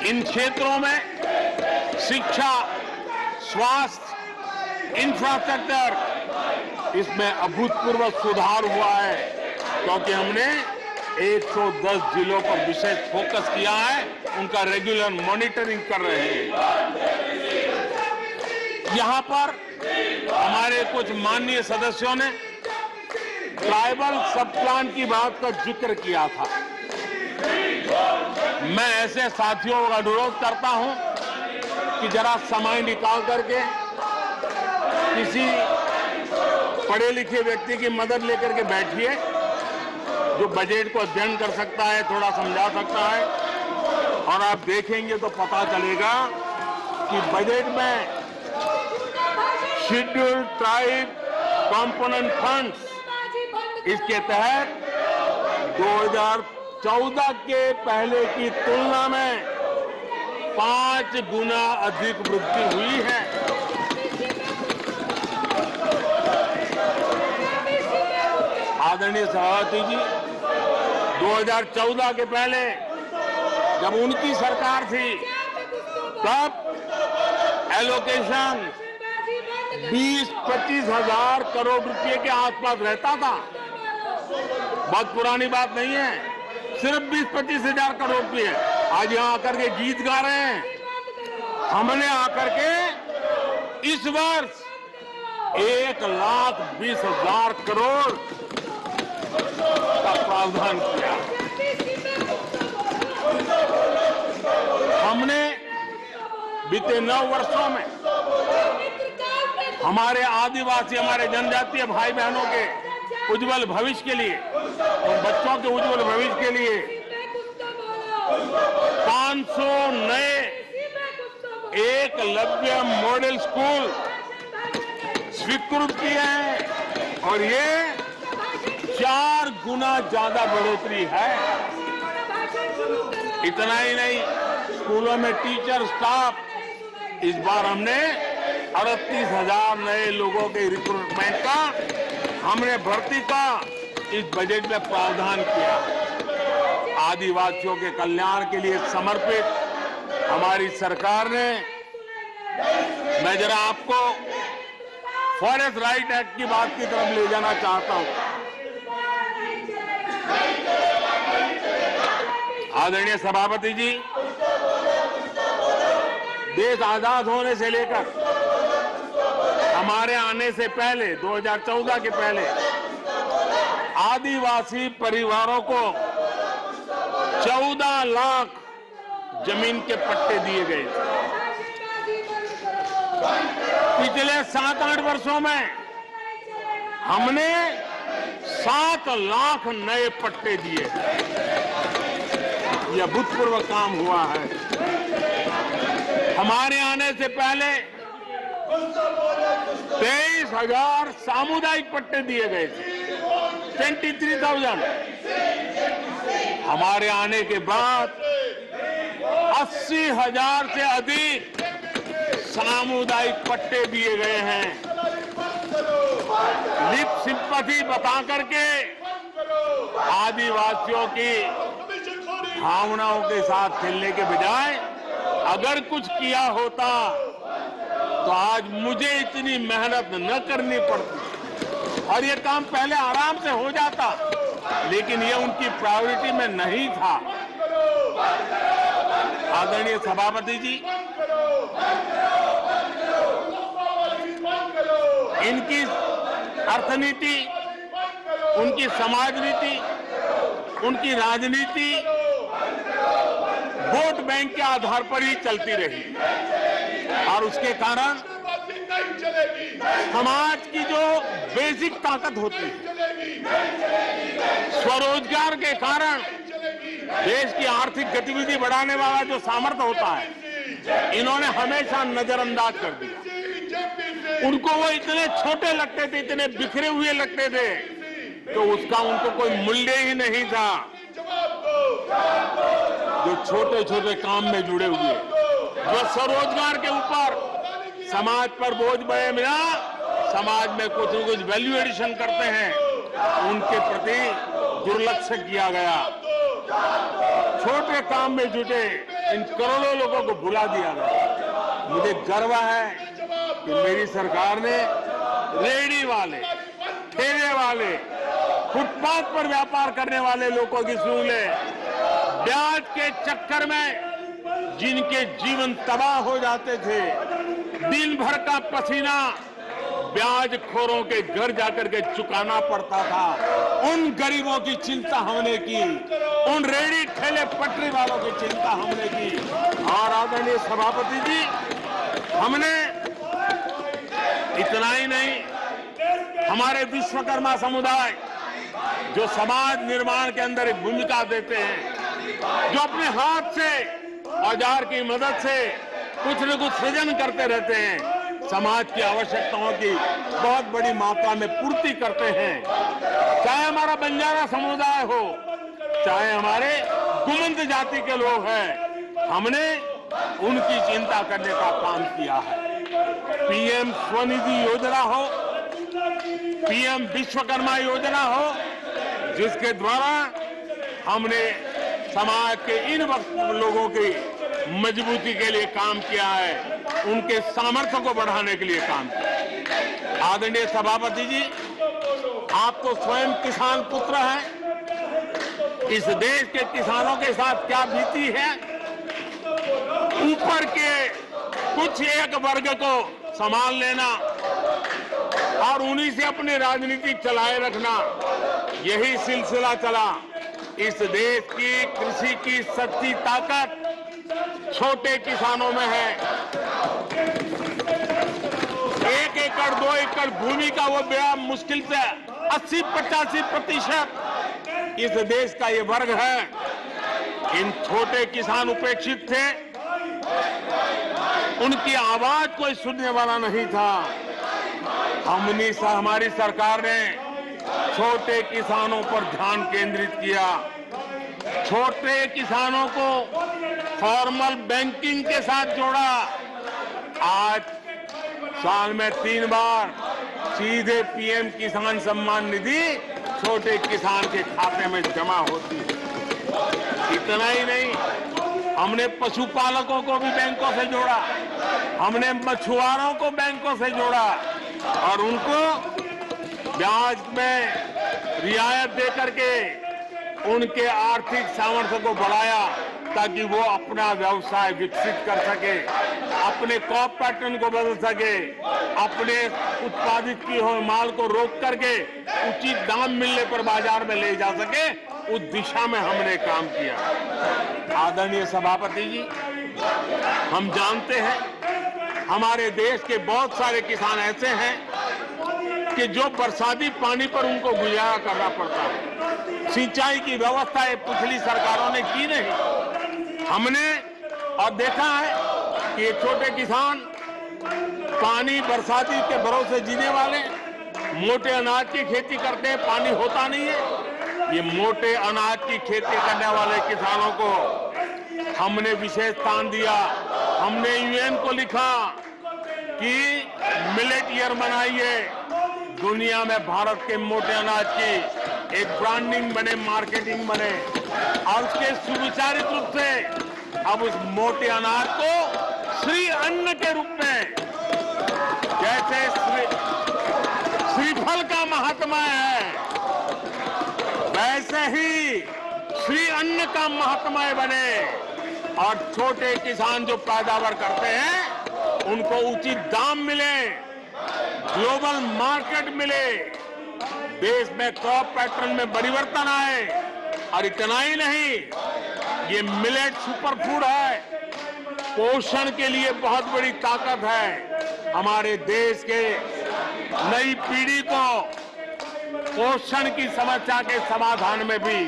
इन क्षेत्रों में शिक्षा, स्वास्थ्य, इंफ्रास्ट्रक्चर, इसमें अभूतपूर्व सुधार हुआ है, क्योंकि हमने 110 जिलों पर विशेष फोकस किया है, उनका रेगुलर मॉनिटरिंग कर रहे हैं। यहां पर हमारे कुछ माननीय सदस्यों ने ट्राइबल सब प्लान की बात का जिक्र किया था। मैं ऐसे साथियों का अनुरोध करता हूं कि जरा समय निकाल करके किसी पढ़े लिखे व्यक्ति की मदद लेकर के बैठिए, जो बजट को अध्ययन कर सकता है, थोड़ा समझा सकता है, और आप देखेंगे तो पता चलेगा कि बजट में शेड्यूल्ड ट्राइब कंपोनेंट फंड्स, इसके तहत 2014 के पहले की तुलना में 5 गुना अधिक वृद्धि हुई है। आदरणीय सभापति जी, 2014 के पहले जब उनकी सरकार थी तब एलोकेशन 20-25 हजार करोड़ रुपए के आसपास रहता था। बहुत पुरानी बात नहीं है, सिर्फ 20-25 हजार करोड़ रुपए। आज यहां आकर के गीत गा रहे हैं। हमने आकर के इस वर्ष 1,20,000 करोड़ का प्रावधान किया। हमने बीते 9 वर्षों में हमारे आदिवासी, हमारे जनजातीय भाई बहनों के उज्जवल भविष्य के लिए और बच्चों के उज्जवल भविष्य के लिए 500 नए एकलव्य मॉडल स्कूल स्वीकृत किए हैं, और ये 4 गुना ज्यादा बढ़ोतरी है। इतना ही नहीं, स्कूलों में टीचर, स्टाफ, इस बार हमने 38,000 नए लोगों के रिक्रूटमेंट का, हमने भर्ती का इस बजट में प्रावधान किया। आदिवासियों के कल्याण के लिए समर्पित हमारी सरकार ने, मैं जरा आपको फॉरेस्ट राइट एक्ट की बात की तरफ ले जाना चाहता हूं। आदरणीय सभापति जी, देश आजाद होने से लेकर हमारे आने से पहले 2014 के पहले आदिवासी परिवारों को 14 लाख जमीन के पट्टे दिए गए। पिछले 7-8 वर्षों में हमने 7 लाख नए पट्टे दिए। यह अभूतपूर्व काम हुआ है। हमारे आने से पहले 23,000 सामुदायिक पट्टे दिए गए थे, 23,000। हमारे आने के बाद 80,000 से अधिक सामुदायिक पट्टे दिए गए हैं। लिप सिंपैथी बता करके आदिवासियों की भावनाओं के साथ खेलने के बजाय अगर कुछ किया होता तो आज मुझे इतनी मेहनत न करनी पड़ती और ये काम पहले आराम से हो जाता, लेकिन ये उनकी प्रायोरिटी में नहीं था। आदरणीय सभापति जी, इनकी अर्थनीति उनकी समाज नीति, उनकी राजनीति वोट बैंक के आधार पर ही चलती रही और उसके कारण समाज की जो बेसिक ताकत होती है, स्वरोजगार के कारण देश की आर्थिक गतिविधि बढ़ाने वाला जो सामर्थ्य होता है, इन्होंने हमेशा नजरअंदाज कर दिया। उनको वो इतने छोटे लगते थे, इतने बिखरे हुए लगते थे तो उसका उनको कोई मूल्य ही नहीं था। जो छोटे छोटे काम में जुड़े हुए, जो स्वरोजगार के ऊपर समाज पर बोझ बने बिना समाज में कुछ न कुछ वैल्यू एडिशन करते हैं, उनके प्रति दुर्लक्ष्य किया गया। छोटे काम में जुटे इन करोड़ों लोगों को भुला दिया गया। मुझे गर्व है कि मेरी सरकार ने रेहड़ी वाले, ठेले वाले, फुटपाथ पर व्यापार करने वाले लोगों की सुन ले, ब्याज के चक्कर में जिनके जीवन तबाह हो जाते थे, दिन भर का पसीना ब्याज खोरों के घर जाकर के चुकाना पड़ता था, उन गरीबों की चिंता हमने की, उन रेहड़ी ठेले पटरी वालों की चिंता हमने की। और आदरणीय सभापति जी, हमने इतना ही नहीं, हमारे विश्वकर्मा समुदाय जो समाज निर्माण के अंदर एक भूमिका देते हैं, जो अपने हाथ से औजार की मदद से कुछ न कुछ सृजन करते रहते हैं, समाज की आवश्यकताओं की बहुत बड़ी मात्रा में पूर्ति करते हैं। चाहे हमारा बंजारा समुदाय हो, चाहे हमारे गुमंत जाति के लोग हैं, हमने उनकी चिंता करने का काम किया है। पीएम स्वनिधि योजना हो, पीएम विश्वकर्मा योजना हो, जिसके द्वारा हमने समाज के इन लोगों की मजबूती के लिए काम किया है, उनके सामर्थ्य को बढ़ाने के लिए काम किया। आदरणीय सभापति जी, आप तो स्वयं किसान पुत्र हैं। इस देश के किसानों के साथ क्या बीती है, ऊपर के कुछ एक वर्ग को संभाल लेना और उन्हीं से अपनी राजनीति चलाए रखना, यही सिलसिला चला। इस देश की कृषि की सच्ची ताकत छोटे किसानों में है। 1 एकड़ 2 एकड़ भूमि का वो बड़ा मुश्किल से 80-85% इस देश का ये वर्ग है। इन छोटे किसान उपेक्षित थे, उनकी आवाज कोई सुनने वाला नहीं था। हमारी सरकार ने छोटे किसानों पर ध्यान केंद्रित किया, छोटे किसानों को फॉर्मल बैंकिंग के साथ जोड़ा। आज साल में 3 बार सीधे पीएम किसान सम्मान निधि छोटे किसान के खाते में जमा होती है। इतना ही नहीं, हमने पशुपालकों को भी बैंकों से जोड़ा, हमने मछुआरों को बैंकों से जोड़ा और उनको ब्याज में रियायत दे करके उनके आर्थिक सामर्थ्य को बढ़ाया ताकि वो अपना व्यवसाय विकसित कर सके, अपने क्रॉप पैटर्न को बदल सके, अपने उत्पादित किए हुए माल को रोक करके उचित दाम मिलने पर बाजार में ले जा सके, उस दिशा में हमने काम किया। आदरणीय सभापति जी, हम जानते हैं हमारे देश के बहुत सारे किसान ऐसे हैं कि जो बरसाती पानी पर उनको गुजारा करना पड़ता है। सिंचाई की व्यवस्था पिछली सरकारों ने की नहीं। हमने और देखा है कि ये छोटे किसान पानी बरसाती के भरोसे जीने वाले मोटे अनाज की खेती करते हैं, पानी होता नहीं है। ये मोटे अनाज की खेती करने वाले किसानों को हमने विशेष स्थान दिया। हमने यूएन को लिखा कि मिलेट ईयर मनाइए, दुनिया में भारत के मोटे अनाज की एक ब्रांडिंग बने, मार्केटिंग बने और उसके सुविचारित रूप से अब उस मोटे अनाज को श्री अन्न के रूप में, जैसे श्रीफल का महात्मा है, वैसे ही श्री अन्न का महात्मा बने और छोटे किसान जो पैदावार करते हैं उनको उचित दाम मिले, ग्लोबल मार्केट मिले, देश में क्रॉप पैटर्न में परिवर्तन आए। और इतना ही नहीं, ये मिलेट सुपर फूड है, पोषण के लिए बहुत बड़ी ताकत है। हमारे देश के नई पीढ़ी को पोषण की समस्या के समाधान में भी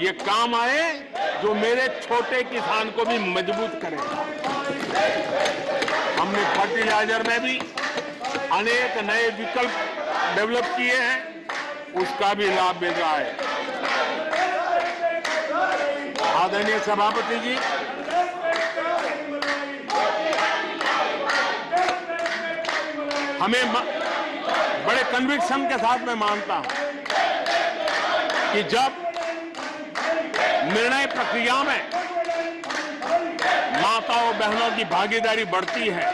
ये काम आए, जो मेरे छोटे किसान को भी मजबूत करे। हमने फर्टिलाइजर में भी अनेक नए विकल्प डेवलप किए हैं, उसका भी लाभ मिल रहा है। आदरणीय सभापति जी, हमें बड़े कन्विक्शन के साथ मैं मानता हूं कि जब निर्णय प्रक्रिया में माताओं बहनों की भागीदारी बढ़ती है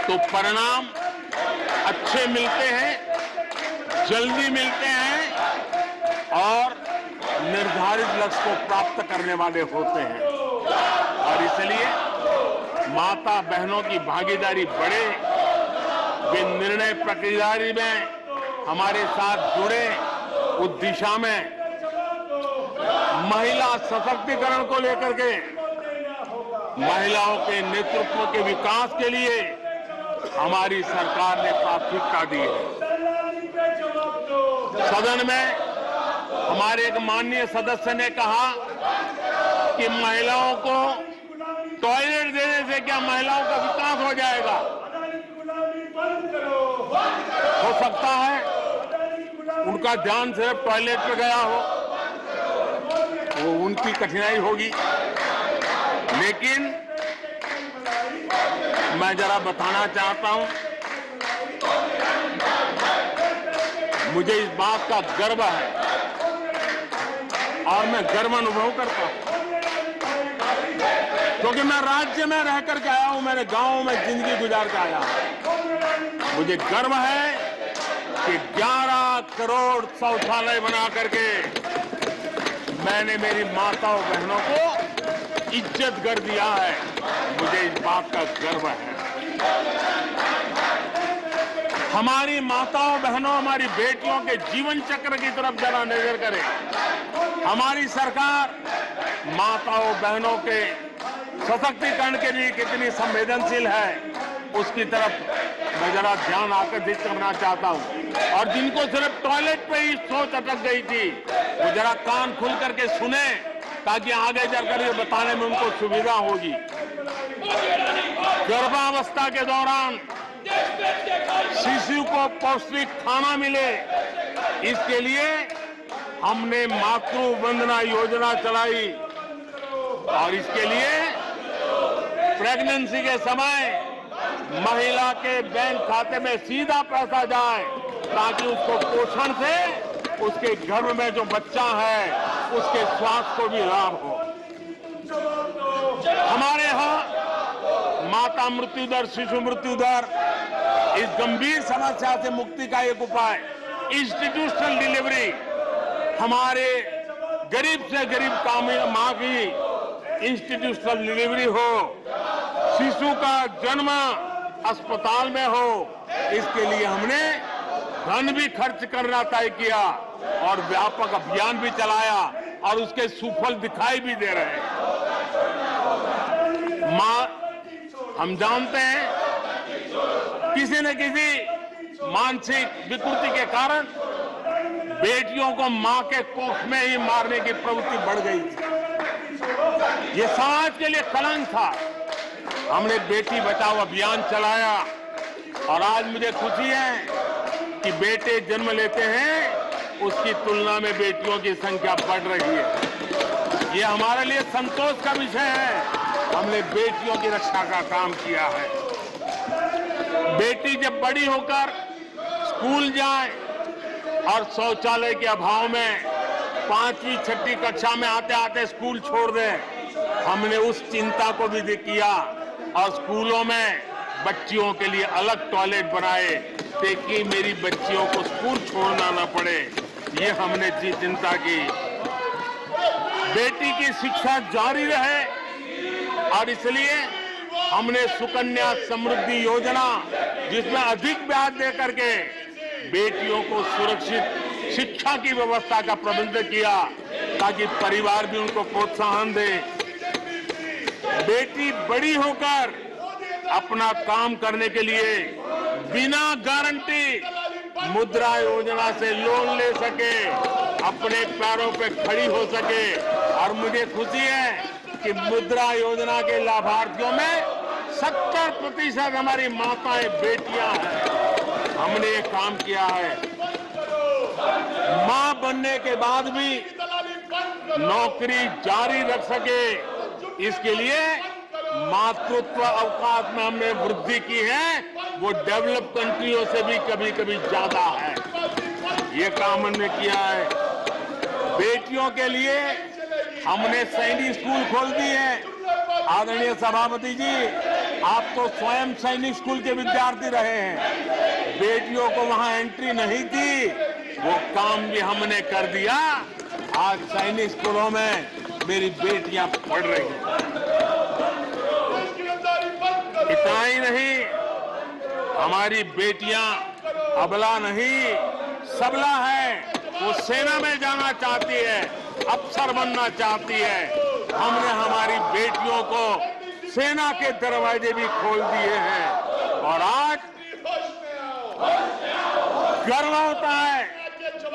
तो परिणाम अच्छे मिलते हैं, जल्दी मिलते हैं और निर्धारित लक्ष्य को प्राप्त करने वाले होते हैं। और इसलिए माता बहनों की भागीदारी बढ़े, वे निर्णय प्रक्रिया में हमारे साथ जुड़े, उस दिशा में महिला सशक्तिकरण को लेकर के, महिलाओं के नेतृत्व के विकास के लिए हमारी सरकार ने प्राथमिकता दी है। सदन में हमारे एक माननीय सदस्य ने कहा कि महिलाओं को टॉयलेट देने से क्या महिलाओं का विकास हो जाएगा? हो सकता है उनका ध्यान सिर्फ टॉयलेट पे गया हो, वो उनकी कठिनाई होगी। लेकिन मैं जरा बताना चाहता हूं, मुझे इस बात का गर्व है और मैं गर्व अनुभव करता हूं, क्योंकि मैं राज्य में रह करके आया हूं, मैंने गांव में जिंदगी गुजार के आया हूं। मुझे गर्व है कि 11 करोड़ शौचालय बना करके मैंने मेरी माताओं बहनों को इज्जत कर दिया है। मुझे इस बात का गर्व है। हमारी माताओं बहनों, हमारी बेटियों के जीवन चक्र की तरफ जरा नजर करें। हमारी सरकार माताओं बहनों के सशक्तिकरण के लिए कितनी संवेदनशील है, उसकी तरफ मैं जरा ध्यान आकर्षित करना चाहता हूं। और जिनको सिर्फ टॉयलेट पे ही सोच अटक गई थी, वो जरा कान खुल करके सुने, ताकि आगे जाकर ये बताने में उनको सुविधा होगी। गर्भावस्था के दौरान शिशु को पौष्टिक खाना मिले, इसके लिए हमने मातृ वंदना योजना चलाई। और इसके लिए प्रेगनेंसी के समय महिला के बैंक खाते में सीधा पैसा जाए, ताकि उसको पोषण से उसके गर्भ में जो बच्चा है उसके स्वास्थ्य को भी लाभ हो। हमारे यहाँ माता मृत्यु दर, शिशु मृत्यु दर, इस गंभीर समस्या से मुक्ति का एक उपाय इंस्टीट्यूशनल डिलीवरी, हमारे गरीब से गरीब मां की इंस्टीट्यूशनल डिलीवरी हो, शिशु का जन्म अस्पताल में हो। इसके लिए हमने धन भी खर्च करना तय किया और व्यापक अभियान भी चलाया और उसके सुफल दिखाई भी दे रहे हैं। हम जानते हैं किसी न किसी मानसिक विकृति के कारण बेटियों को मां के कोख में ही मारने की प्रवृत्ति बढ़ गई थी। ये समाज के लिए कलंक था। हमने बेटी बचाओ अभियान चलाया और आज मुझे खुशी है कि बेटे जन्म लेते हैं, उसकी तुलना में बेटियों की संख्या बढ़ रही है। ये हमारे लिए संतोष का विषय है। हमने बेटियों की रक्षा का काम किया है। बेटी जब बड़ी होकर स्कूल जाए और शौचालय के अभाव में 5वीं 6वीं कक्षा में आते आते स्कूल छोड़ दे, हमने उस चिंता को भी किया और स्कूलों में बच्चियों के लिए अलग टॉयलेट बनाए ताकि मेरी बच्चियों को स्कूल छोड़ना न पड़े। ये हमने चिंता की। बेटी की शिक्षा जारी रहे और इसलिए हमने सुकन्या समृद्धि योजना, जिसमें अधिक ब्याज दे करके बेटियों को सुरक्षित शिक्षा की व्यवस्था का प्रबंध किया ताकि परिवार भी उनको प्रोत्साहन दे। बेटी बड़ी होकर अपना काम करने के लिए बिना गारंटी मुद्रा योजना से लोन ले सके, अपने पैरों पे खड़ी हो सके। और मुझे खुशी है कि मुद्रा योजना के लाभार्थियों में 70% हमारी माताएं बेटियां हैं। हमने ये काम किया है। मां बनने के बाद भी नौकरी जारी रख सके, इसके लिए मातृत्व अवकाश में हमने वृद्धि की है, वो डेवलप कंट्रियों से भी कभी-कभी ज्यादा है। ये काम हमने किया है। बेटियों के लिए हमने सैनिक स्कूल खोल दिए हैं। आदरणीय सभापति जी, आप तो स्वयं सैनिक स्कूल के विद्यार्थी रहे हैं। बेटियों को वहां एंट्री नहीं थी, वो काम भी हमने कर दिया। आज सैनिक स्कूलों में मेरी बेटियां पढ़ रही हैं। इतना ही नहीं, हमारी बेटियां अबला नहीं सबला है। वो सेना में जाना चाहती है, अफसर बनना चाहती है। हमने हमारी बेटियों को सेना के दरवाजे भी खोल दिए हैं। और आज गर्व होता है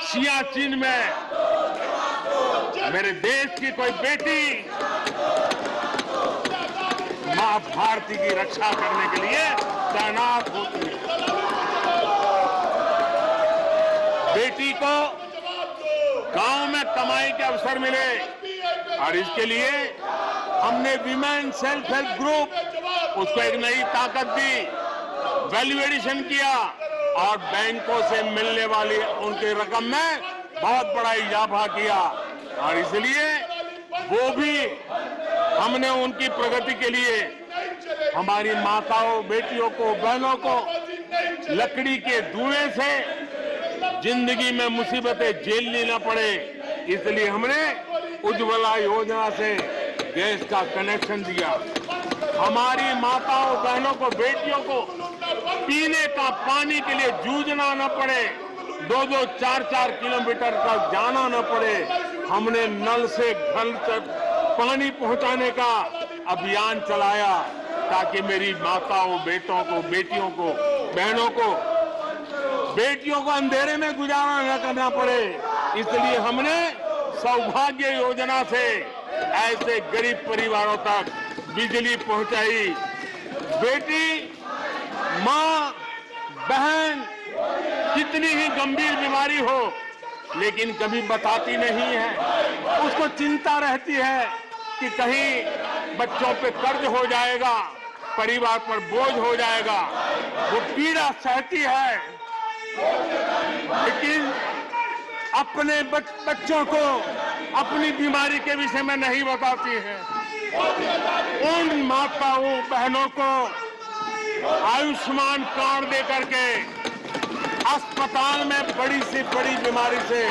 सियाचिन में मेरे देश की कोई बेटी मां भारती की रक्षा करने के लिए तैनात होती है। बेटी को गांव में कमाई के अवसर मिले और इसके लिए हमने विमेन सेल्फ हेल्प ग्रुप उसको एक नई ताकत दी, वैल्यू एडिशन किया और बैंकों से मिलने वाली उनकी रकम में बहुत बड़ा इजाफा किया। और इसलिए वो भी हमने उनकी प्रगति के लिए हमारी माताओं, बेटियों को, बहनों को लकड़ी के धुएं से जिंदगी में मुसीबतें झेलनी न पड़े, इसलिए हमने उज्ज्वला योजना से गैस का कनेक्शन दिया। हमारी माताओं, बहनों को, बेटियों को पीने का पानी के लिए जूझना न पड़े, 2-2, 4-4 किलोमीटर तक जाना न पड़े। हमने नल से घर तक पानी पहुंचाने का अभियान चलाया ताकि मेरी माताओं, बेटों को, बेटियों को, बहनों को, बेटियों को अंधेरे में गुजारा न करना पड़े। इसलिए हमने सौभाग्य योजना से ऐसे गरीब परिवारों तक बिजली पहुंचाई। बेटी, मां, बहन कितनी ही गंभीर बीमारी हो लेकिन कभी बताती नहीं है। उसको चिंता रहती है कि कहीं बच्चों पे कर्ज हो जाएगा, परिवार पर बोझ हो जाएगा। वो पीड़ा सहती है लेकिन अपने बच्चों को अपनी बीमारी के विषय में नहीं बताती है। उन माताओं, बहनों को आयुष्मान कार्ड दे करके अस्पताल में बड़ी से बड़ी बीमारी से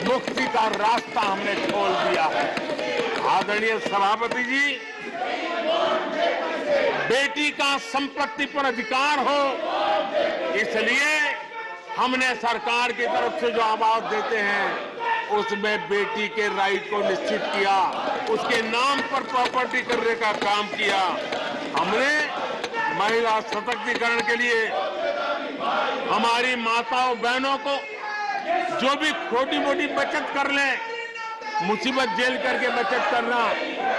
मुक्ति का रास्ता हमने खोल दिया है। आदरणीय सभापति जी, बेटी का संपत्ति पर अधिकार हो, इसलिए हमने सरकार की तरफ से जो आवाज देते हैं उसमें बेटी के राइट को निश्चित किया, उसके नाम पर प्रॉपर्टी करने का काम किया। हमने महिला सशक्तिकरण के लिए हमारी माताओं, बहनों को जो भी छोटी मोटी बचत कर ले, मुसीबत झेल करके बचत करना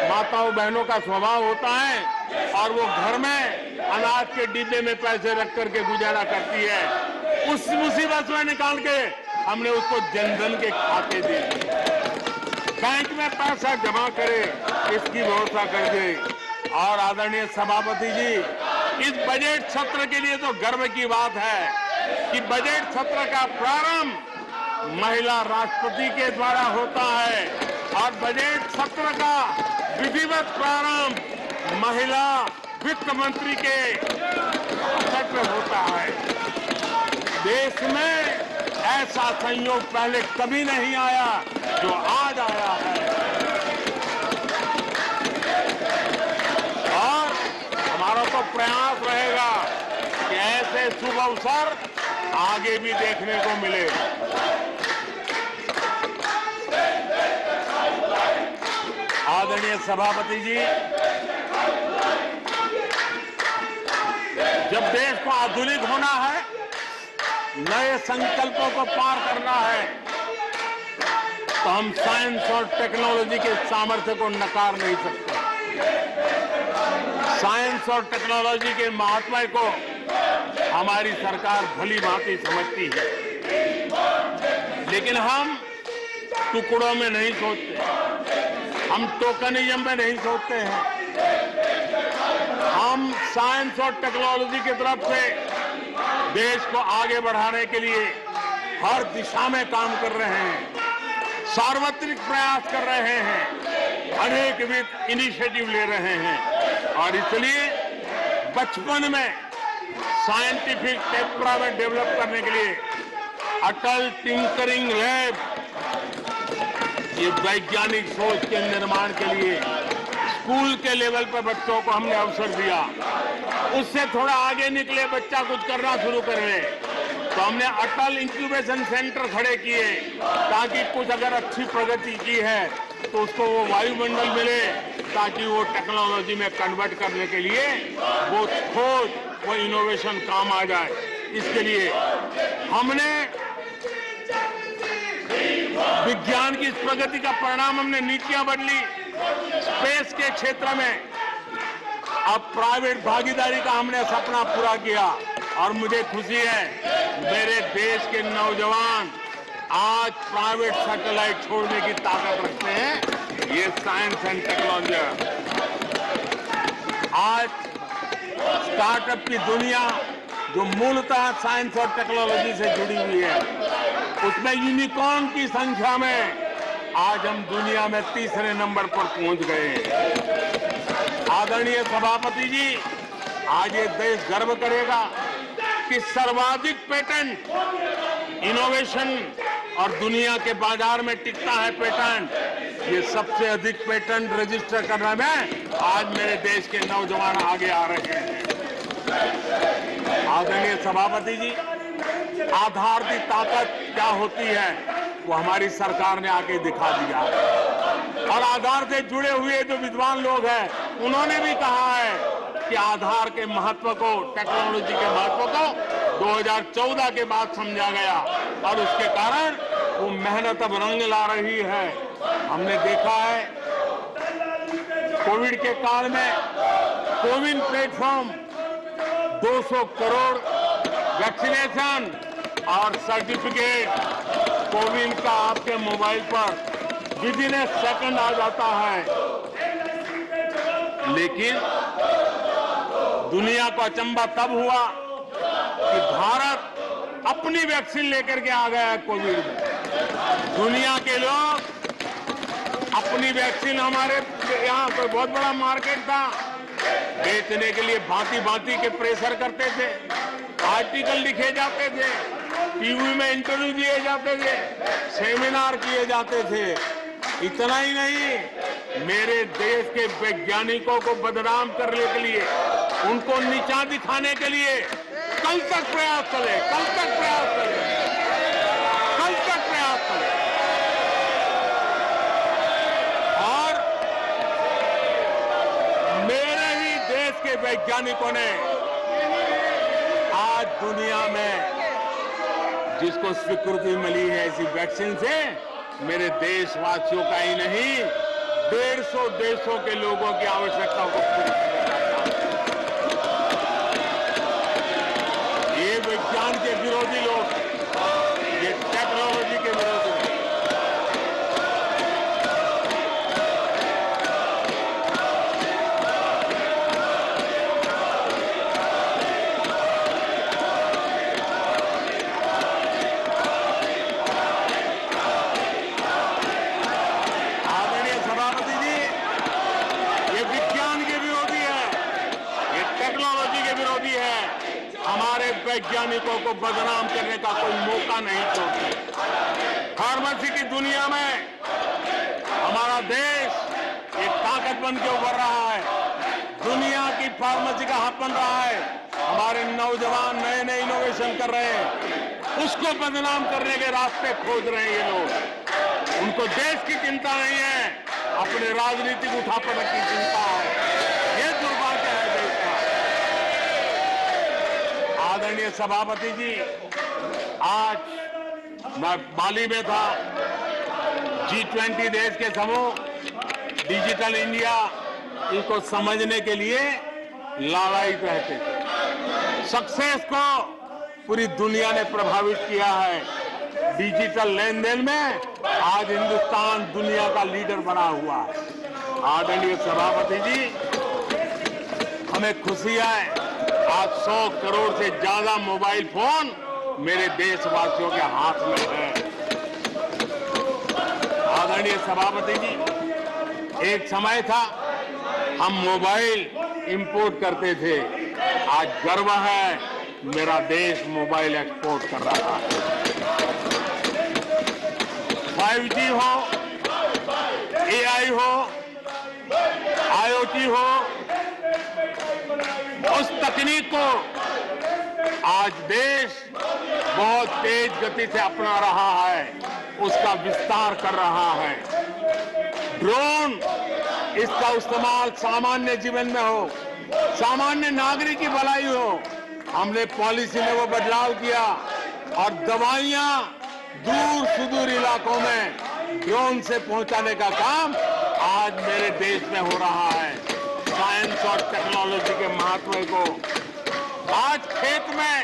माताओं, बहनों का स्वभाव होता है और वो घर में अनाज के डिब्बे में पैसे रख करके गुजारा करती है। उस मुसीबत में निकाल के हमने उसको जनधन के खाते दे दिए, बैंक में पैसा जमा करे, इसकी व्यवस्था कर दे। और आदरणीय सभापति जी, इस बजट सत्र के लिए तो गर्व की बात है कि बजट सत्र का प्रारंभ महिला राष्ट्रपति के द्वारा होता है और बजट सत्र का विधिवत प्रारंभ महिला वित्त मंत्री के अवसर पर होता है। देश में ऐसा संयोग पहले कभी नहीं आया जो आज आया है और हमारा तो प्रयास रहेगा कि ऐसे शुभ अवसर आगे भी देखने को मिले। आदरणीय सभापति जी, जब देश को आधुनिक होना है, नए संकल्पों को पार करना है, तो हम साइंस और टेक्नोलॉजी के सामर्थ्य को नकार नहीं सकते। साइंस और टेक्नोलॉजी के महात्मा को हमारी सरकार भली भांति समझती है, लेकिन हम टुकड़ों में नहीं सोचते, हम टोकनिज्म में नहीं सोचते हैं। हम साइंस और टेक्नोलॉजी की तरफ से देश को आगे बढ़ाने के लिए हर दिशा में काम कर रहे हैं, सार्वत्रिक प्रयास कर रहे हैं, अनेकविध इनिशिएटिव ले रहे हैं। और इसलिए बचपन में साइंटिफिक टेम्परामेंट डेवलप करने के लिए अटल टिंकरिंग लैब, ये वैज्ञानिक सोच के निर्माण के लिए स्कूल के लेवल पर बच्चों को हमने अवसर दिया। उससे थोड़ा आगे निकले, बच्चा कुछ करना शुरू कर ले, तो हमने अटल इंक्यूबेशन सेंटर खड़े किए, ताकि कुछ अगर अच्छी प्रगति की है तो उसको वो वायुमंडल मिले, ताकि वो टेक्नोलॉजी में कन्वर्ट करने के लिए वो खोज, वो इनोवेशन काम आ जाए। इसके लिए हमने विज्ञान की इस प्रगति का परिणाम, हमने नीतियां बदली। स्पेस के क्षेत्र में अब प्राइवेट भागीदारी का हमने सपना पूरा किया, और मुझे खुशी है मेरे देश के नौजवान आज प्राइवेट सैटेलाइट छोड़ने की ताकत रखते हैं। ये साइंस एंड टेक्नोलॉजी। आज स्टार्टअप की दुनिया जो मूलतः साइंस और टेक्नोलॉजी से जुड़ी हुई है, उसमें यूनिकॉर्न की संख्या में आज हम दुनिया में तीसरे नंबर पर पहुंच गए हैं। आदरणीय सभापति जी, आज ये देश गर्व करेगा कि सर्वाधिक पेटेंट इनोवेशन और दुनिया के बाजार में टिकता है पेटेंट, ये सबसे अधिक पेटेंट रजिस्टर करने में आज मेरे देश के नौजवान आगे आ रहे हैं। आदरणीय सभापति जी, आधार की ताकत क्या होती है वो हमारी सरकार ने आके दिखा दिया, और आधार से जुड़े हुए जो विद्वान लोग हैं उन्होंने भी कहा है कि आधार के महत्व को, टेक्नोलॉजी के महत्व को 2014 के बाद समझा गया, और उसके कारण वो मेहनत अब रंग ला रही है। हमने देखा है कोविड के काल में कोविन प्लेटफॉर्म 200 करोड़ वैक्सीनेशन और सर्टिफिकेट कोविन का आपके मोबाइल पर विदिन ए सेकंड आ जाता है। लेकिन दुनिया को अचंभा तब हुआ कि भारत अपनी वैक्सीन लेकर के आ गया है कोविड में। दुनिया के लोग अपनी वैक्सीन, हमारे यहाँ कोई बहुत बड़ा मार्केट था, बेचने के लिए भांति भांति के प्रेशर करते थे, आर्टिकल लिखे जाते थे, टीवी में इंटरव्यू दिए जाते थे, सेमिनार किए जाते थे। इतना ही नहीं, मेरे देश के वैज्ञानिकों को बदनाम करने के लिए, उनको नीचा दिखाने के लिए कल तक प्रयास चले, कल तक प्रयास चले, कल तक प्रयास चले। और मेरे ही देश के वैज्ञानिकों ने आज दुनिया में जिसको स्वीकृति मिली है ऐसी वैक्सीन से, मेरे देशवासियों का ही नहीं 150 देशों के लोगों की आवश्यकताओं को पूरी किया जाता है। ये विज्ञान के विरोधी लोग, ये टेक्नोलॉजी के विरोधी लोग, हमारे वैज्ञानिकों को बदनाम करने का कोई मौका नहीं छोड़ते। फार्मेसी की दुनिया में हमारा देश एक ताकत बन के उभर रहा है। दुनिया की फार्मेसी का हब बन रहा है। हमारे नौजवान नए नए इनोवेशन कर रहे हैं, उसको बदनाम करने के रास्ते खोज रहे हैं ये लोग। उनको देश की चिंता नहीं है, अपने राजनीतिक उठापटक की चिंता है। ये दुर्भाग्य है देश का। आदरणीय सभापति जी, आज मैं बाली में था। G20 देश के समूह डिजिटल इंडिया इसको समझने के लिए लालायित रहते थे। सक्सेस को पूरी दुनिया ने प्रभावित किया है। डिजिटल लेन देन में आज हिंदुस्तान दुनिया का लीडर बना हुआ है। आदरणीय सभापति जी, हमें खुशी है आज 100 करोड़ से ज्यादा मोबाइल फोन मेरे देशवासियों के हाथ में है। आदरणीय सभापति जी, एक समय था हम मोबाइल इंपोर्ट करते थे। आज गर्व है मेरा देश मोबाइल एक्सपोर्ट कर रहा है। 5G हो, AI हो, IoT हो, उस तकनीक को आज देश बहुत तेज गति से अपना रहा है, उसका विस्तार कर रहा है। ड्रोन, इसका इस्तेमाल सामान्य जीवन में हो, सामान्य नागरिक की भलाई हो। हमने पॉलिसी में वो बदलाव किया और दवाइयां दूर सुदूर इलाकों में ड्रोन से पहुंचाने का काम आज मेरे देश में हो रहा है। साइंस और टेक्नोलॉजी के महत्व को आज खेत में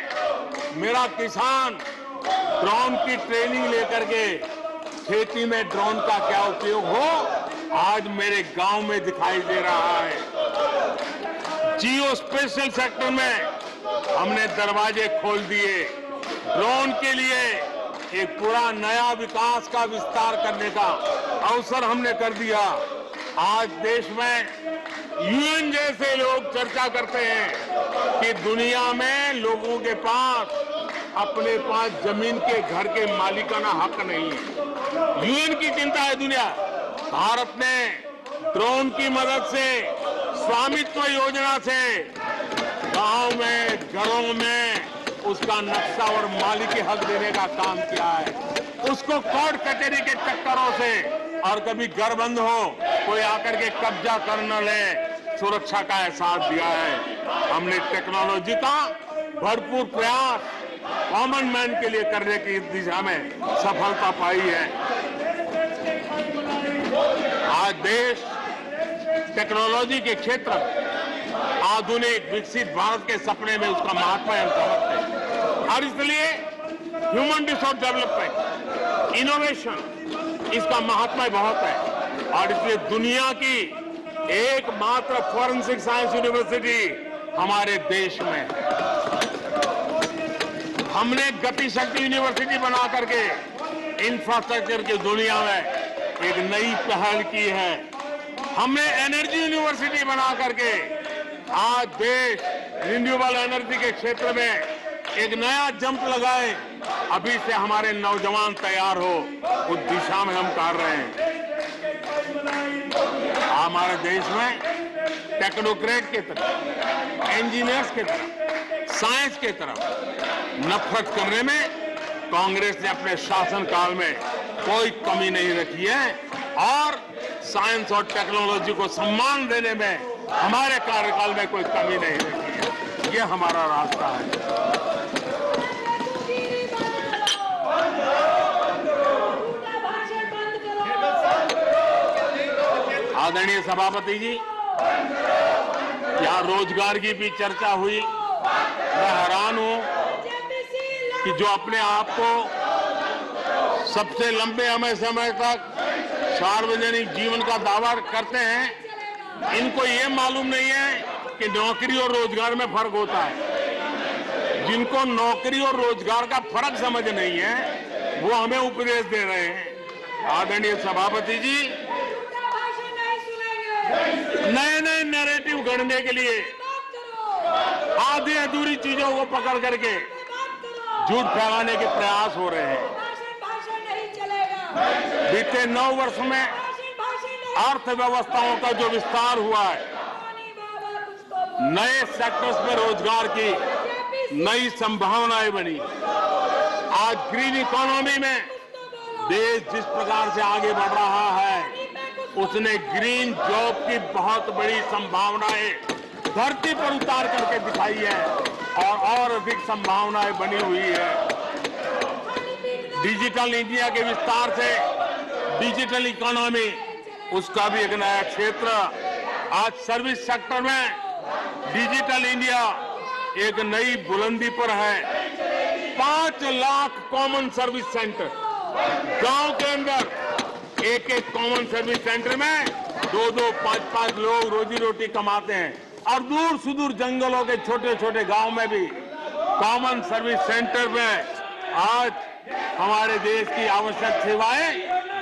मेरा किसान ड्रोन की ट्रेनिंग लेकर के खेती में ड्रोन का क्या उपयोग हो, आज मेरे गांव में दिखाई दे रहा है। जियो स्पेशल सेक्टर में हमने दरवाजे खोल दिए। ड्रोन के लिए एक पूरा नया विकास का विस्तार करने का अवसर हमने कर दिया। आज देश में यूएन जैसे लोग चर्चा करते हैं कि दुनिया में लोगों के पास अपने पास जमीन के घर के मालिकाना हक नहीं है। यूएन की चिंता है दुनिया। भारत ने ड्रोन की मदद से स्वामित्व योजना से गांव में, घरों में उसका नक्शा और मालिकी हक देने का काम किया है। उसको कोर्ट कचहरी के चक्करों से और कभी घर बंद हो, कोई आकर के कब्जा कर न ले, सुरक्षा का एहसास दिया है। हमने टेक्नोलॉजी का भरपूर प्रयास कॉमन मैन के लिए करने की दिशा में सफलता पाई है। आज देश टेक्नोलॉजी के क्षेत्र आधुनिक विकसित भारत के सपने में उसका महत्व हम समझते हैं और इसलिए ह्यूमन रिसोर्स डेवलपमेंट, इनोवेशन, इसका महत्व बहुत है। और इसलिए दुनिया की एकमात्र फॉरेंसिक साइंस यूनिवर्सिटी हमारे देश में है। हमने गति शक्ति यूनिवर्सिटी बना करके इंफ्रास्ट्रक्चर की दुनिया में एक नई पहल की है। हमने एनर्जी यूनिवर्सिटी बना करके आज देश रिन्यूएबल एनर्जी के क्षेत्र में एक नया जंप लगाए। अभी से हमारे नौजवान तैयार हो, उस दिशा में हम कर रहे हैं। हमारे देश में टेक्नोक्रेट की तरफ, इंजीनियर्स की तरफ, साइंस की तरफ नफरत करने में कांग्रेस ने अपने शासनकाल में कोई कमी नहीं रखी है और साइंस और टेक्नोलॉजी को सम्मान देने में हमारे कार्यकाल में कोई कमी नहीं रखी है। ये हमारा रास्ता है। आदरणीय सभापति जी, यहाँ रोजगार की भी चर्चा हुई। मैं हैरान हूं कि जो अपने आप को सबसे लंबे समय तक सार्वजनिक जीवन का दावा करते हैं, इनको ये मालूम नहीं है कि नौकरी और रोजगार में फर्क होता है। जिनको नौकरी और रोजगार का फर्क समझ नहीं है, वो हमें उपदेश दे रहे हैं। आदरणीय सभापति जी, नए नए नैरेटिव गढ़ने के लिए आधी अधूरी चीजों को पकड़ करके झूठ फैलाने के प्रयास हो रहे हैं। बीते 9 वर्ष में अर्थव्यवस्थाओं का जो विस्तार हुआ है, नए सेक्टर्स में रोजगार की नई संभावनाएं बनी। आज ग्रीन इकोनॉमी में देश जिस प्रकार से आगे बढ़ रहा है, उसने ग्रीन जॉब की बहुत बड़ी संभावनाएं धरती पर उतार करके दिखाई है और अधिक संभावनाएं बनी हुई है। डिजिटल इंडिया के विस्तार से डिजिटल इकोनॉमी, उसका भी एक नया क्षेत्र। आज सर्विस सेक्टर में डिजिटल इंडिया एक नई बुलंदी पर है। 5 लाख कॉमन सर्विस सेंटर, गांव के अंदर एक कॉमन सर्विस सेंटर में 2-2, 5-5 लोग रोजी रोटी कमाते हैं। और दूर सुदूर जंगलों के छोटे छोटे गांव में भी कॉमन सर्विस सेंटर में आज हमारे देश की आवश्यक सेवाएं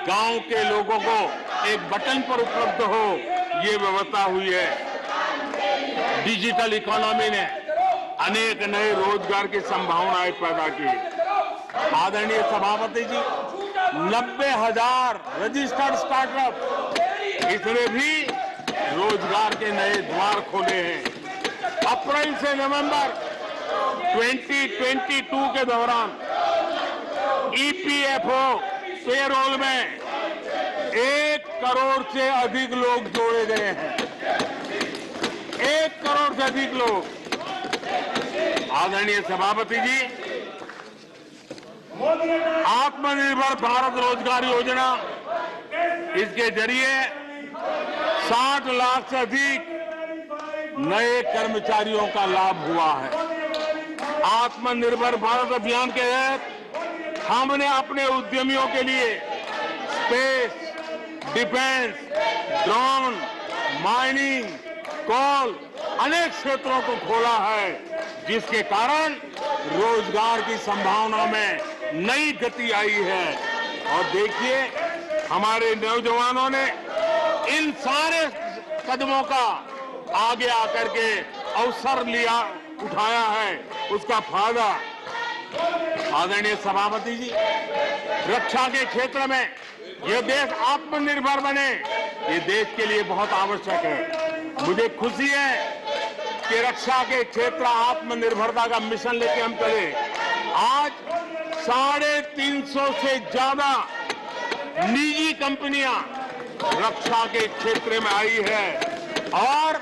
गांव के लोगों को एक बटन पर उपलब्ध हो, ये व्यवस्था हुई है। डिजिटल इकोनॉमी ने अनेक नए रोजगार की संभावनाएं पैदा की। आदरणीय सभापति जी, 90,000 रजिस्टर्ड स्टार्टअप, इसने भी रोजगार के नए द्वार खोले हैं। अप्रैल से नवंबर 2022 के दौरान ईपीएफओ पेरोल में 1 करोड़ से अधिक लोग जोड़े गए हैं। 1 करोड़ से अधिक लोग। आदरणीय सभापति जी, आत्मनिर्भर भारत रोजगार योजना, इसके जरिए 60 लाख से अधिक नए कर्मचारियों का लाभ हुआ है। आत्मनिर्भर भारत अभियान के तहत हमने अपने उद्यमियों के लिए स्पेस, डिफेंस, ड्रोन, माइनिंग, कोल अनेक क्षेत्रों को खोला है, जिसके कारण रोजगार की संभावना में नई गति आई है। और देखिए, हमारे नौजवानों ने इन सारे कदमों का आगे आकर के अवसर उठाया है, उसका फायदा। आदरणीय सभापति जी, रक्षा के क्षेत्र में यह देश आत्मनिर्भर बने, ये देश के लिए बहुत आवश्यक है। मुझे खुशी है कि रक्षा के क्षेत्र आत्मनिर्भरता का मिशन लेके हम चले। आज 350 से ज्यादा निजी कंपनियां रक्षा के क्षेत्र में आई है और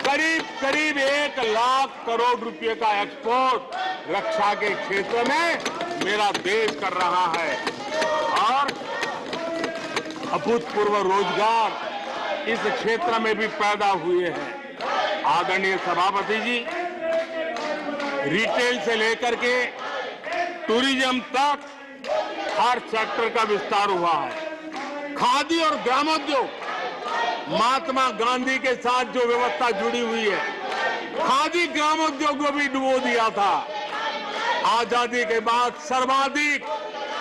करीब 1 लाख करोड़ रुपए का एक्सपोर्ट रक्षा के क्षेत्र में मेरा देश कर रहा है। और अभूतपूर्व रोजगार इस क्षेत्र में भी पैदा हुए हैं। आदरणीय सभापति जी, रिटेल से लेकर के टूरिज्म तक हर सेक्टर का विस्तार हुआ है। खादी और ग्रामोद्योग, महात्मा गांधी के साथ जो व्यवस्था जुड़ी हुई है, खादी ग्रामोद्योग को भी डुबो दिया था। आजादी के बाद सर्वाधिक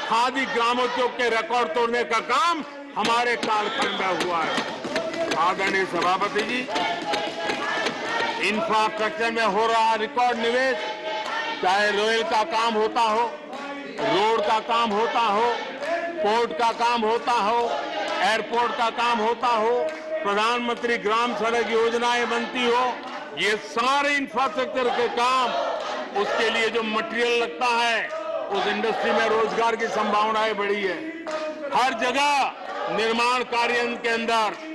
खादी ग्रामोद्योग के रिकॉर्ड तोड़ने का काम हमारे कालखंड में हुआ है। आदरणीय सभापति जी, इंफ्रास्ट्रक्चर में हो रहा रिकॉर्ड निवेश, चाहे रेल का काम होता हो, रोड का काम होता हो, पोर्ट का काम होता हो, एयरपोर्ट का काम होता हो, प्रधानमंत्री ग्राम सड़क योजनाएं बनती हो, ये सारे इंफ्रास्ट्रक्चर के काम, उसके लिए जो मटेरियल लगता है, उस इंडस्ट्री में रोजगार की संभावनाएं बढ़ी है। हर जगह निर्माण कार्य के अंदर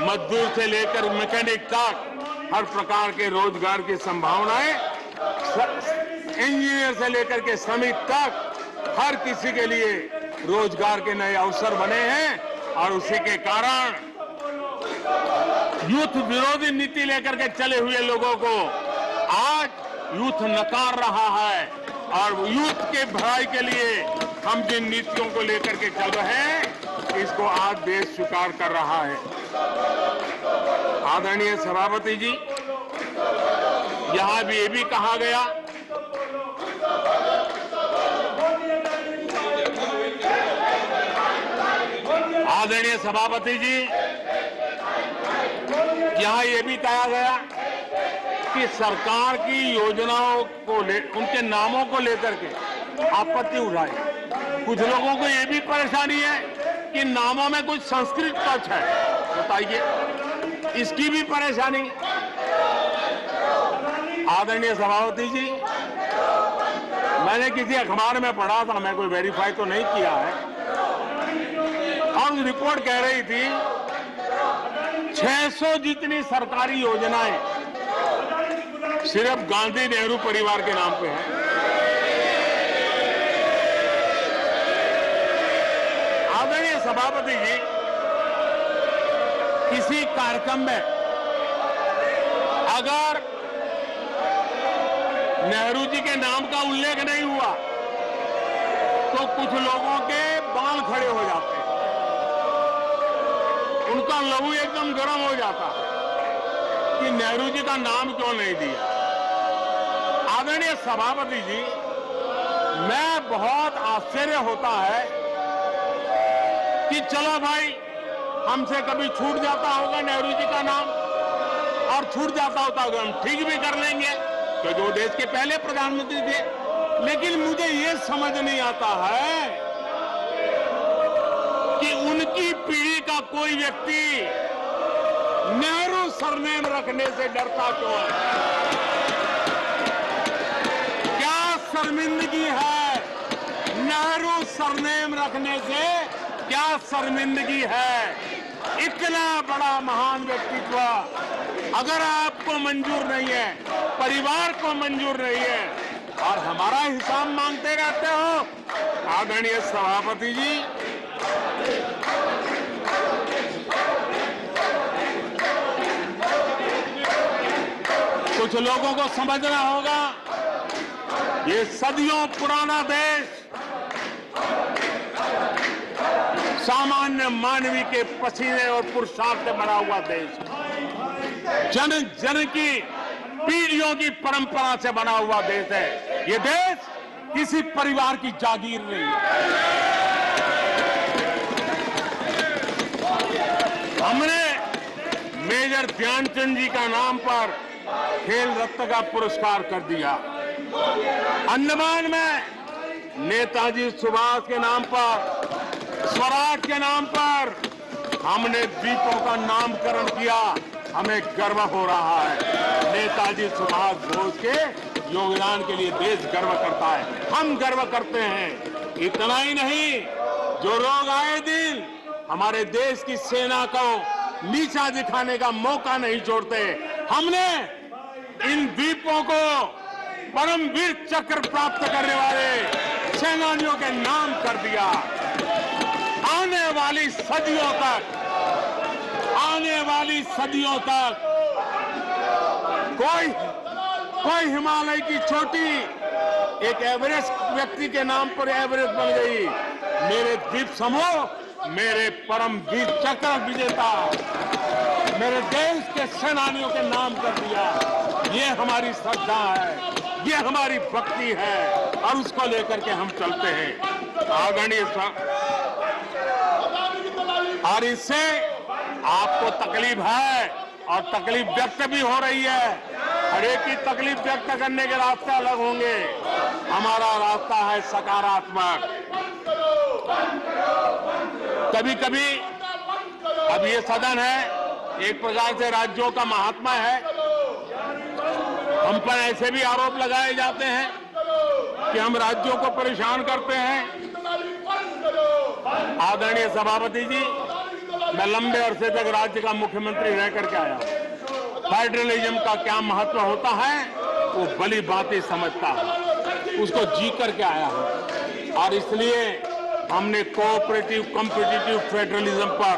मजदूर से लेकर मैकेनिक तक हर प्रकार के रोजगार की संभावनाएं, इंजीनियर से लेकर के श्रमिक तक हर किसी के लिए रोजगार के नए अवसर बने हैं। और उसी के कारण यूथ विरोधी नीति लेकर के चले हुए लोगों को आज यूथ नकार रहा है और यूथ के भलाई के लिए हम जिन नीतियों को लेकर के चल रहे हैं, इसको आज देश स्वीकार कर रहा है। आदरणीय सभापति जी, यहां भी ये भी कहा गया आदरणीय सभापति जी, यहां ये भी कहा गया कि सरकार की योजनाओं को उनके नामों को लेकर के आपत्ति उठाई। कुछ लोगों को ये भी परेशानी है कि नामों में कुछ संस्कृत टच है। बताइए, इसकी भी परेशानी। आदरणीय सभापति जी, मैंने किसी अखबार में पढ़ा था, मैं कोई वेरीफाई तो नहीं किया है, और उस रिपोर्ट कह रही थी 600 जितनी सरकारी योजनाएं सिर्फ गांधी नेहरू परिवार के नाम पे है। आदरणीय सभापति जी, किसी कार्यक्रम में अगर नेहरू जी के नाम का उल्लेख नहीं हुआ तो कुछ लोगों के बाल खड़े हो जाते हैं, उनका लहू एकदम गर्म हो जाता कि नेहरू जी का नाम क्यों नहीं दिया। आदरणीय सभापति जी, मैं बहुत आश्चर्य होता है कि चलो भाई, हमसे कभी छूट जाता होगा नेहरू जी का नाम, और छूट जाता होता होगा हम ठीक भी कर लेंगे क्योंकि वो देश के पहले प्रधानमंत्री थे। लेकिन मुझे ये समझ नहीं आता है कि उनकी पीढ़ी का कोई व्यक्ति नेहरू सरनेम रखने से डरता क्यों है। क्या शर्मिंदगी है नेहरू सरनेम रखने से? क्या शर्मिंदगी है? इतना बड़ा महान व्यक्तित्व अगर आपको मंजूर नहीं है, परिवार को मंजूर नहीं है, और हमारा हिसाब मांगते रहते हो। आदरणीय सभापति जी, कुछ लोगों को समझना होगा, ये सदियों पुराना देश सामान्य मानवी के पसीने और पुरुषार्थ से बना हुआ देश, जन जन की पीढ़ियों की परंपरा से बना हुआ देश है। ये देश किसी परिवार की जागीर नहीं है। हमने मेजर ध्यानचंद जी का नाम पर खेल रत्न का पुरस्कार कर दिया। अंडमान में नेताजी सुभाष के नाम पर, स्वराज के नाम पर हमने द्वीपों का नामकरण किया। हमें गर्व हो रहा है। नेताजी सुभाष बोस के योगदान के लिए देश गर्व करता है, हम गर्व करते हैं। इतना ही नहीं, जो लोग आए दिन हमारे देश की सेना को नीचा दिखाने का मौका नहीं छोड़ते, हमने इन द्वीपों को परमवीर चक्र प्राप्त करने वाले सेनानियों के नाम कर दिया। आने वाली सदियों तक कोई हिमालय की चोटी एक एवरेस्ट व्यक्ति के नाम पर एवरेस्ट बन गई। मेरे द्वीप समूह मेरे परमवीर चक्र विजेता मेरे देश के सेनानियों के नाम कर दिया। ये हमारी श्रद्धा है, ये हमारी भक्ति है, और उसको लेकर के हम चलते हैं। आदरणीय और इससे आपको तकलीफ है और तकलीफ व्यक्त भी हो रही है। हर एक की तकलीफ व्यक्त करने के रास्ते अलग होंगे। हमारा रास्ता है सकारात्मक। कभी कभी अब ये सदन है, एक प्रकार से राज्यों का महात्मा है, हम पर ऐसे भी आरोप लगाए जाते हैं कि हम राज्यों को परेशान करते हैं। आदरणीय सभापति जी, मैं लंबे अरसे तक राज्य का मुख्यमंत्री रह करके आया। फेडरलिज्म का क्या महत्व होता है वो भली भांति समझता है, उसको जी करके आया हूं, और इसलिए हमने कोऑपरेटिव कॉम्पिटिटिव फेडरलिज्म पर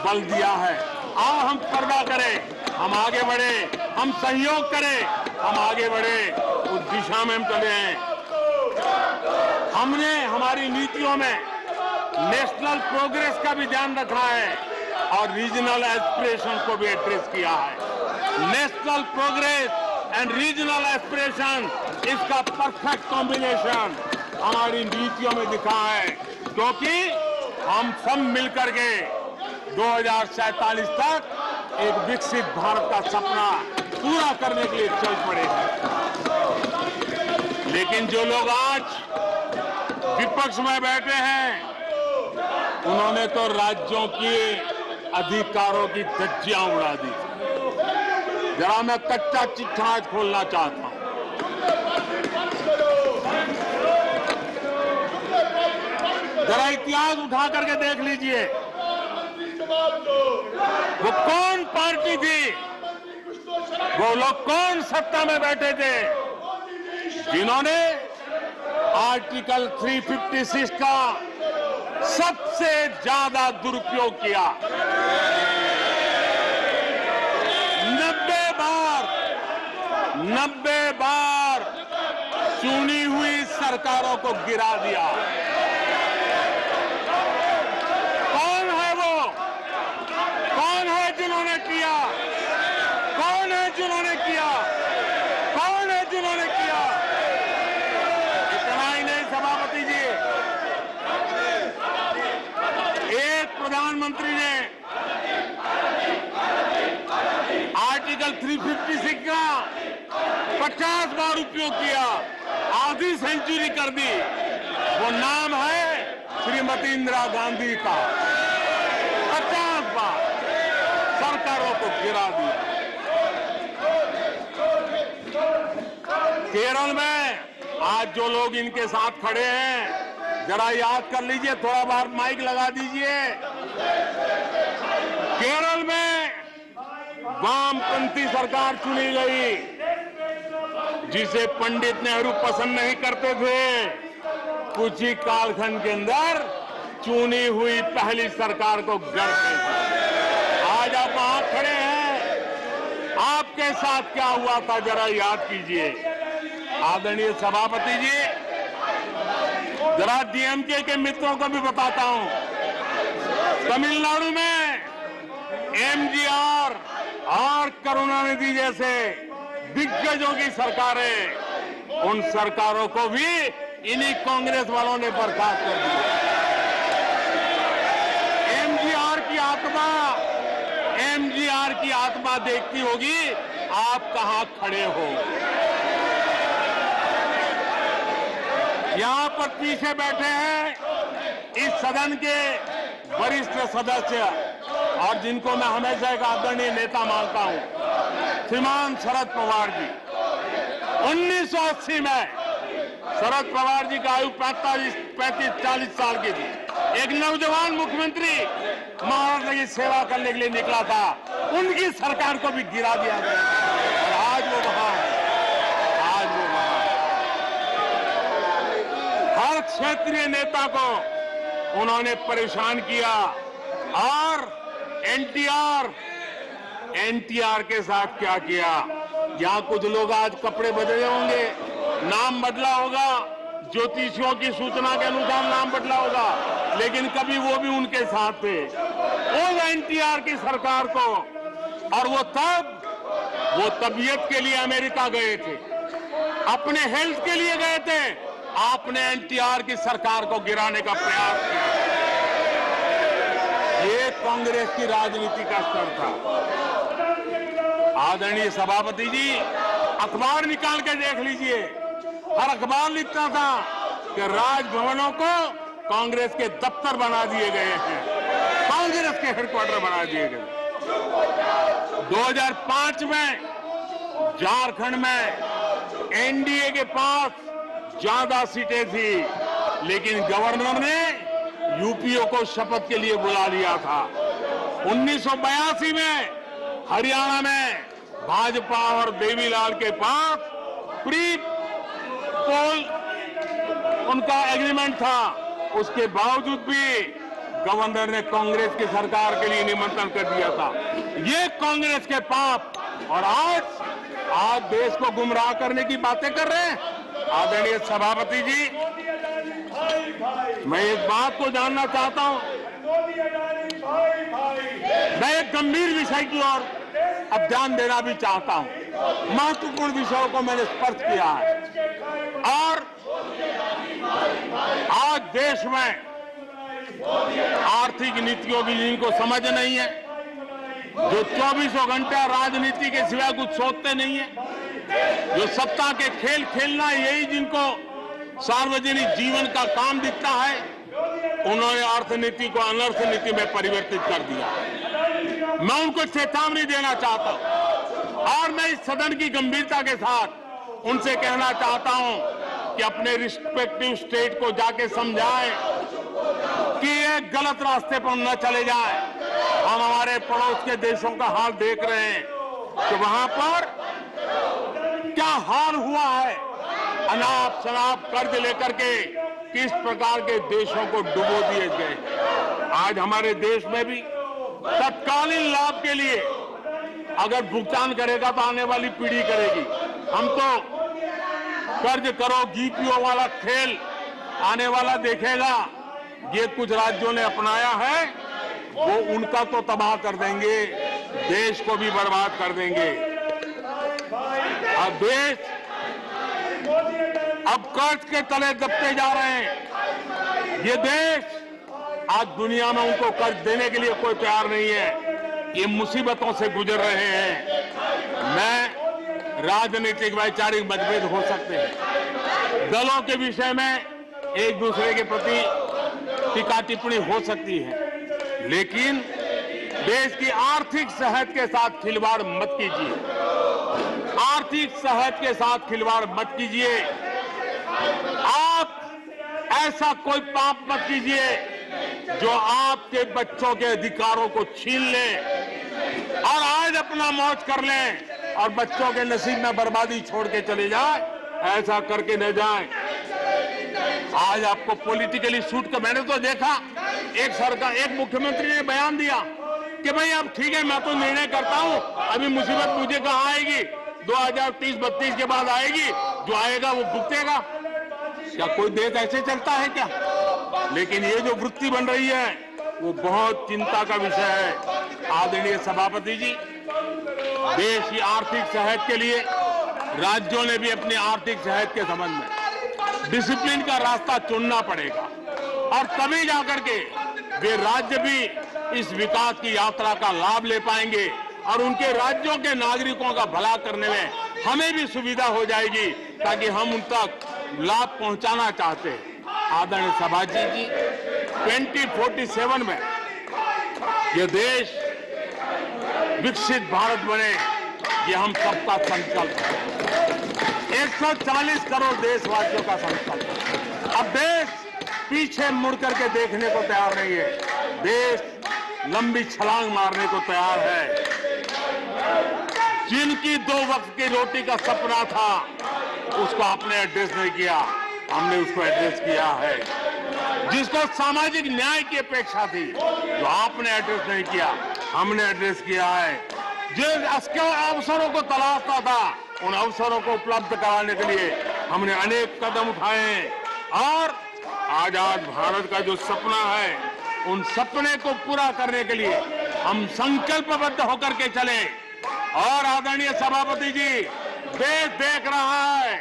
बल दिया है। आओ हम पर्दा करें, हम आगे बढ़े, हम सहयोग करें, हम आगे बढ़े, उस दिशा में हम चले हैं। हमने हमारी नीतियों में नेशनल प्रोग्रेस का भी ध्यान रखा है और रीजनल एस्पिरेशन को भी एड्रेस किया है। National progress and regional aspiration, इसका परफेक्ट कॉम्बिनेशन हमारी नीतियों में दिखा है, क्योंकि हम सब मिलकर के 2047 तक एक विकसित भारत का सपना पूरा करने के लिए चल पड़े हैं। लेकिन जो लोग आज विपक्ष में बैठे हैं, उन्होंने तो राज्यों के अधिकारों की धज्जियां उड़ा दी। जरा मैं कच्चा चिट्ठा खोलना चाहता हूं। जरा इतिहास उठा करके देख लीजिए, वो कौन पार्टी थी, वो लोग कौन सत्ता में बैठे थे जिन्होंने आर्टिकल 356 का सबसे ज्यादा दुरुपयोग किया। 90 बार चुनी हुई सरकारों को गिरा दिया। कौन है वो? कौन है जिन्होंने किया? कौन है जिन्होंने किया? कौन है जिन्होंने किया? इतना ही नहीं सभापति जी, एक प्रधानमंत्री ने आर्टिकल 356 का 50 बार उपयोग किया, आधी सेंचुरी कर दी। वो नाम है श्रीमती इंदिरा गांधी का। 50 बार सरकारों को गिरा दिया। केरल में आज जो लोग इनके साथ खड़े हैं, जरा याद कर लीजिए, थोड़ा बार माइक लगा दीजिए। केरल में वामपंथी सरकार चुनी गई, जिसे पंडित नेहरू पसंद नहीं करते थे। कुछ ही कालखंड के अंदर चुनी हुई पहली सरकार को गढ़ते थे। आज आप वहां खड़े हैं, आपके साथ क्या हुआ था जरा याद कीजिए। आदरणीय सभापति जी, जरा डीएमके के मित्रों को भी बताता हूं, तमिलनाडु में एमजीआर और करुणानिधि जैसे दिग्गजों की सरकारें, उन सरकारों को भी इन्हीं कांग्रेस वालों ने बर्खास्त कर दिया। एमजीआर की आत्मा देखती होगी आप कहां खड़े हो। यहां पर पीछे बैठे हैं इस सदन के वरिष्ठ सदस्य और जिनको मैं हमेशा एक आदरणीय नेता मानता हूं, श्रीमान शरद पवार जी। 1980 में शरद पवार जी का आयु 35-40 साल की थी। एक नौजवान मुख्यमंत्री महाराष्ट्र की सेवा करने के लिए निकला था, उनकी सरकार को भी गिरा दिया गया और आज वो वहां है। आज वो वहां हर क्षेत्रीय नेता को उन्होंने परेशान किया और एनटीआर के साथ क्या किया। यहां कुछ लोग आज कपड़े बदले होंगे, नाम बदला होगा, ज्योतिषियों की सूचना के अनुसार नाम बदला होगा, लेकिन कभी वो भी उनके साथ थे। उस एनटीआर की सरकार को, और वो तबीयत के लिए अमेरिका गए थे, अपने हेल्थ के लिए गए थे। आपने एनटीआर की सरकार को गिराने का प्रयास किया। ये कांग्रेस की राजनीति का स्तर था। आदरणीय सभापति जी, अखबार निकाल के देख लीजिए, हर अखबार लिखता था कि राजभवनों को कांग्रेस के दफ्तर बना दिए गए हैं, कांग्रेस के हेडक्वार्टर बना दिए गए। 2005 में झारखंड में एनडीए के पास ज्यादा सीटें थी, लेकिन गवर्नर ने यूपीओ को शपथ के लिए बुला लिया था। 1982 में हरियाणा में भाजपा और देवीलाल के पास प्री पोल उनका एग्रीमेंट था, उसके बावजूद भी गवर्नर ने कांग्रेस की सरकार के लिए निमंत्रण कर दिया था। ये कांग्रेस के पाप, और आज देश को गुमराह करने की बातें कर रहे हैं। आदरणीय सभापति जी, मैं एक बात को जानना चाहता हूं, मैं एक गंभीर विषय की ओर अब ध्यान देना भी चाहता हूं। महत्वपूर्ण विषयों को मैंने स्पर्श किया है और आज देश में आर्थिक नीतियों की जिनको समझ नहीं है, जो 24 घंटा राजनीति के सिवा कुछ सोचते नहीं है, जो सत्ता के खेल खेलना यही जिनको सार्वजनिक जीवन का काम दिखता है, उन्होंने अर्थनीति को अनर्थ नीति में परिवर्तित कर दिया। मैं उनको चेतावनी देना चाहता हूं और मैं इस सदन की गंभीरता के साथ उनसे कहना चाहता हूं कि अपने रिस्पेक्टिव स्टेट को जाके समझाएं गलत रास्ते पर न चले जाएं। हम हमारे पड़ोस के देशों का हाल देख रहे हैं कि वहां पर क्या हाल हुआ है। अनाप शनाप कर्ज लेकर के किस प्रकार के देशों को डुबो दिए गए। आज हमारे देश में भी तत्कालीन लाभ के लिए अगर भुगतान करेगा तो आने वाली पीढ़ी करेगी। हम तो कर्ज करो गीपियों वाला खेल आने वाला देखेगा। ये कुछ राज्यों ने अपनाया है, वो उनका तो तबाह कर देंगे, देश को भी बर्बाद कर देंगे। अब देश अब कर्ज के तले दबते जा रहे हैं। ये देश आज दुनिया में उनको कर्ज देने के लिए कोई तैयार नहीं है। ये मुसीबतों से गुजर रहे हैं। मैं राजनीतिक वैचारिक मतभेद हो सकते हैं, दलों के विषय में एक दूसरे के प्रति टीका टिप्पणी हो सकती है, लेकिन देश की आर्थिक सेहत के साथ खिलवाड़ मत कीजिए। आर्थिक सेहत के साथ खिलवाड़ मत कीजिए। आप ऐसा कोई पाप मत कीजिए जो आपके बच्चों के अधिकारों को छीन ले और आज अपना मौज कर लें और बच्चों के नसीब में बर्बादी छोड़ के चले जाए। ऐसा करके न जाए। आज आपको पॉलिटिकली सूट कर, मैंने तो देखा एक सरकार, एक मुख्यमंत्री ने बयान दिया कि भाई अब ठीक है, मैं तो निर्णय करता हूं, अभी मुसीबत मुझे कहां आएगी, 2030-32 के बाद आएगी, जो आएगा वो भुगतेगा। क्या कोई देश ऐसे चलता है क्या? लेकिन ये जो वृत्ति बन रही है वो बहुत चिंता का विषय है। आदरणीय सभापति जी, देश की आर्थिक सेहत के लिए राज्यों ने भी अपनी आर्थिक सेहत के संबंध में डिसिप्लिन का रास्ता चुनना पड़ेगा और तभी जाकर के वे राज्य भी इस विकास की यात्रा का लाभ ले पाएंगे और उनके राज्यों के नागरिकों का भला करने में हमें भी सुविधा हो जाएगी, ताकि हम उन तक लाभ पहुंचाना चाहते हैं। आदरणीय सभापति जी, 2047 में यह देश विकसित भारत बने, ये हम सबका संकल्प है। 140 करोड़ देशवासियों का संकल्प है। अब देश पीछे मुड़ करके देखने को तैयार नहीं है। देश लंबी छलांग मारने को तैयार है। जिनकी 2 वक्त की रोटी का सपना था उसको आपने एड्रेस नहीं किया, हमने उसको एड्रेस किया है। जिसको सामाजिक न्याय की अपेक्षा थी, जो आपने एड्रेस नहीं किया, हमने एड्रेस किया है। जिन अवसरों को तलाशता था, उन अवसरों को उपलब्ध कराने के लिए हमने अनेक कदम उठाए हैं और आजाद भारत का जो सपना है, उन सपने को पूरा करने के लिए हम संकल्पबद्ध होकर के चले। और आदरणीय सभापति जी, देश देख रहा है,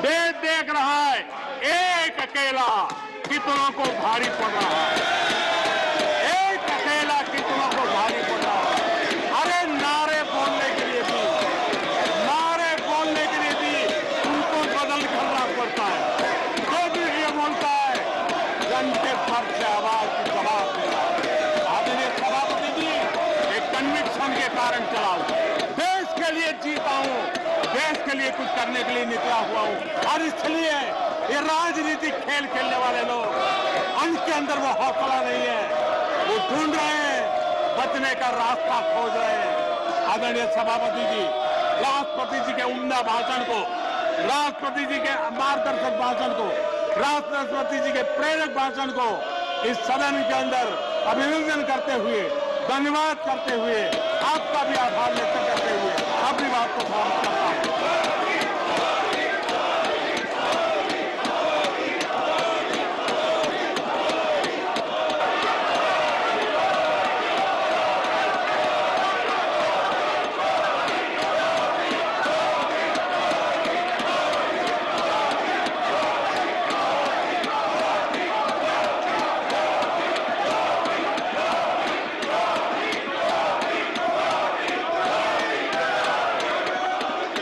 देश देख रहा है, एक अकेला कितनों को भारी पड़ रहा है, एक अकेला कितनों को भारी पड़ रहा है। अरे नारे बोलने के लिए भी उनको बदल करना पड़ता है। जो भी ये बोलता है, जन के फर्ज से आवाज की जवाब देना है। आदरणीय सभापति जी, एक कन्विक्शन के कारण चला हूं, देश के लिए जीता हूं, देश के लिए कुछ करने के लिए निकला हुआ हूं। और इसलिए ये राजनीतिक खेल खेलने वाले लोग, उनके अंदर वो हौसला नहीं है, वो ढूंढ रहे हैं, बचने का रास्ता खोज रहे हैं। आदरणीय सभापति जी, राष्ट्रपति जी के उम्दा भाषण को, राष्ट्रपति जी के मार्गदर्शक भाषण को, राष्ट्रपति जी के प्रेरक भाषण को इस सदन के अंदर अभिनंदन करते हुए, धन्यवाद करते हुए, आपका भी आभार व्यक्त करते हुए अपनी बात को समाप्त करता हूं।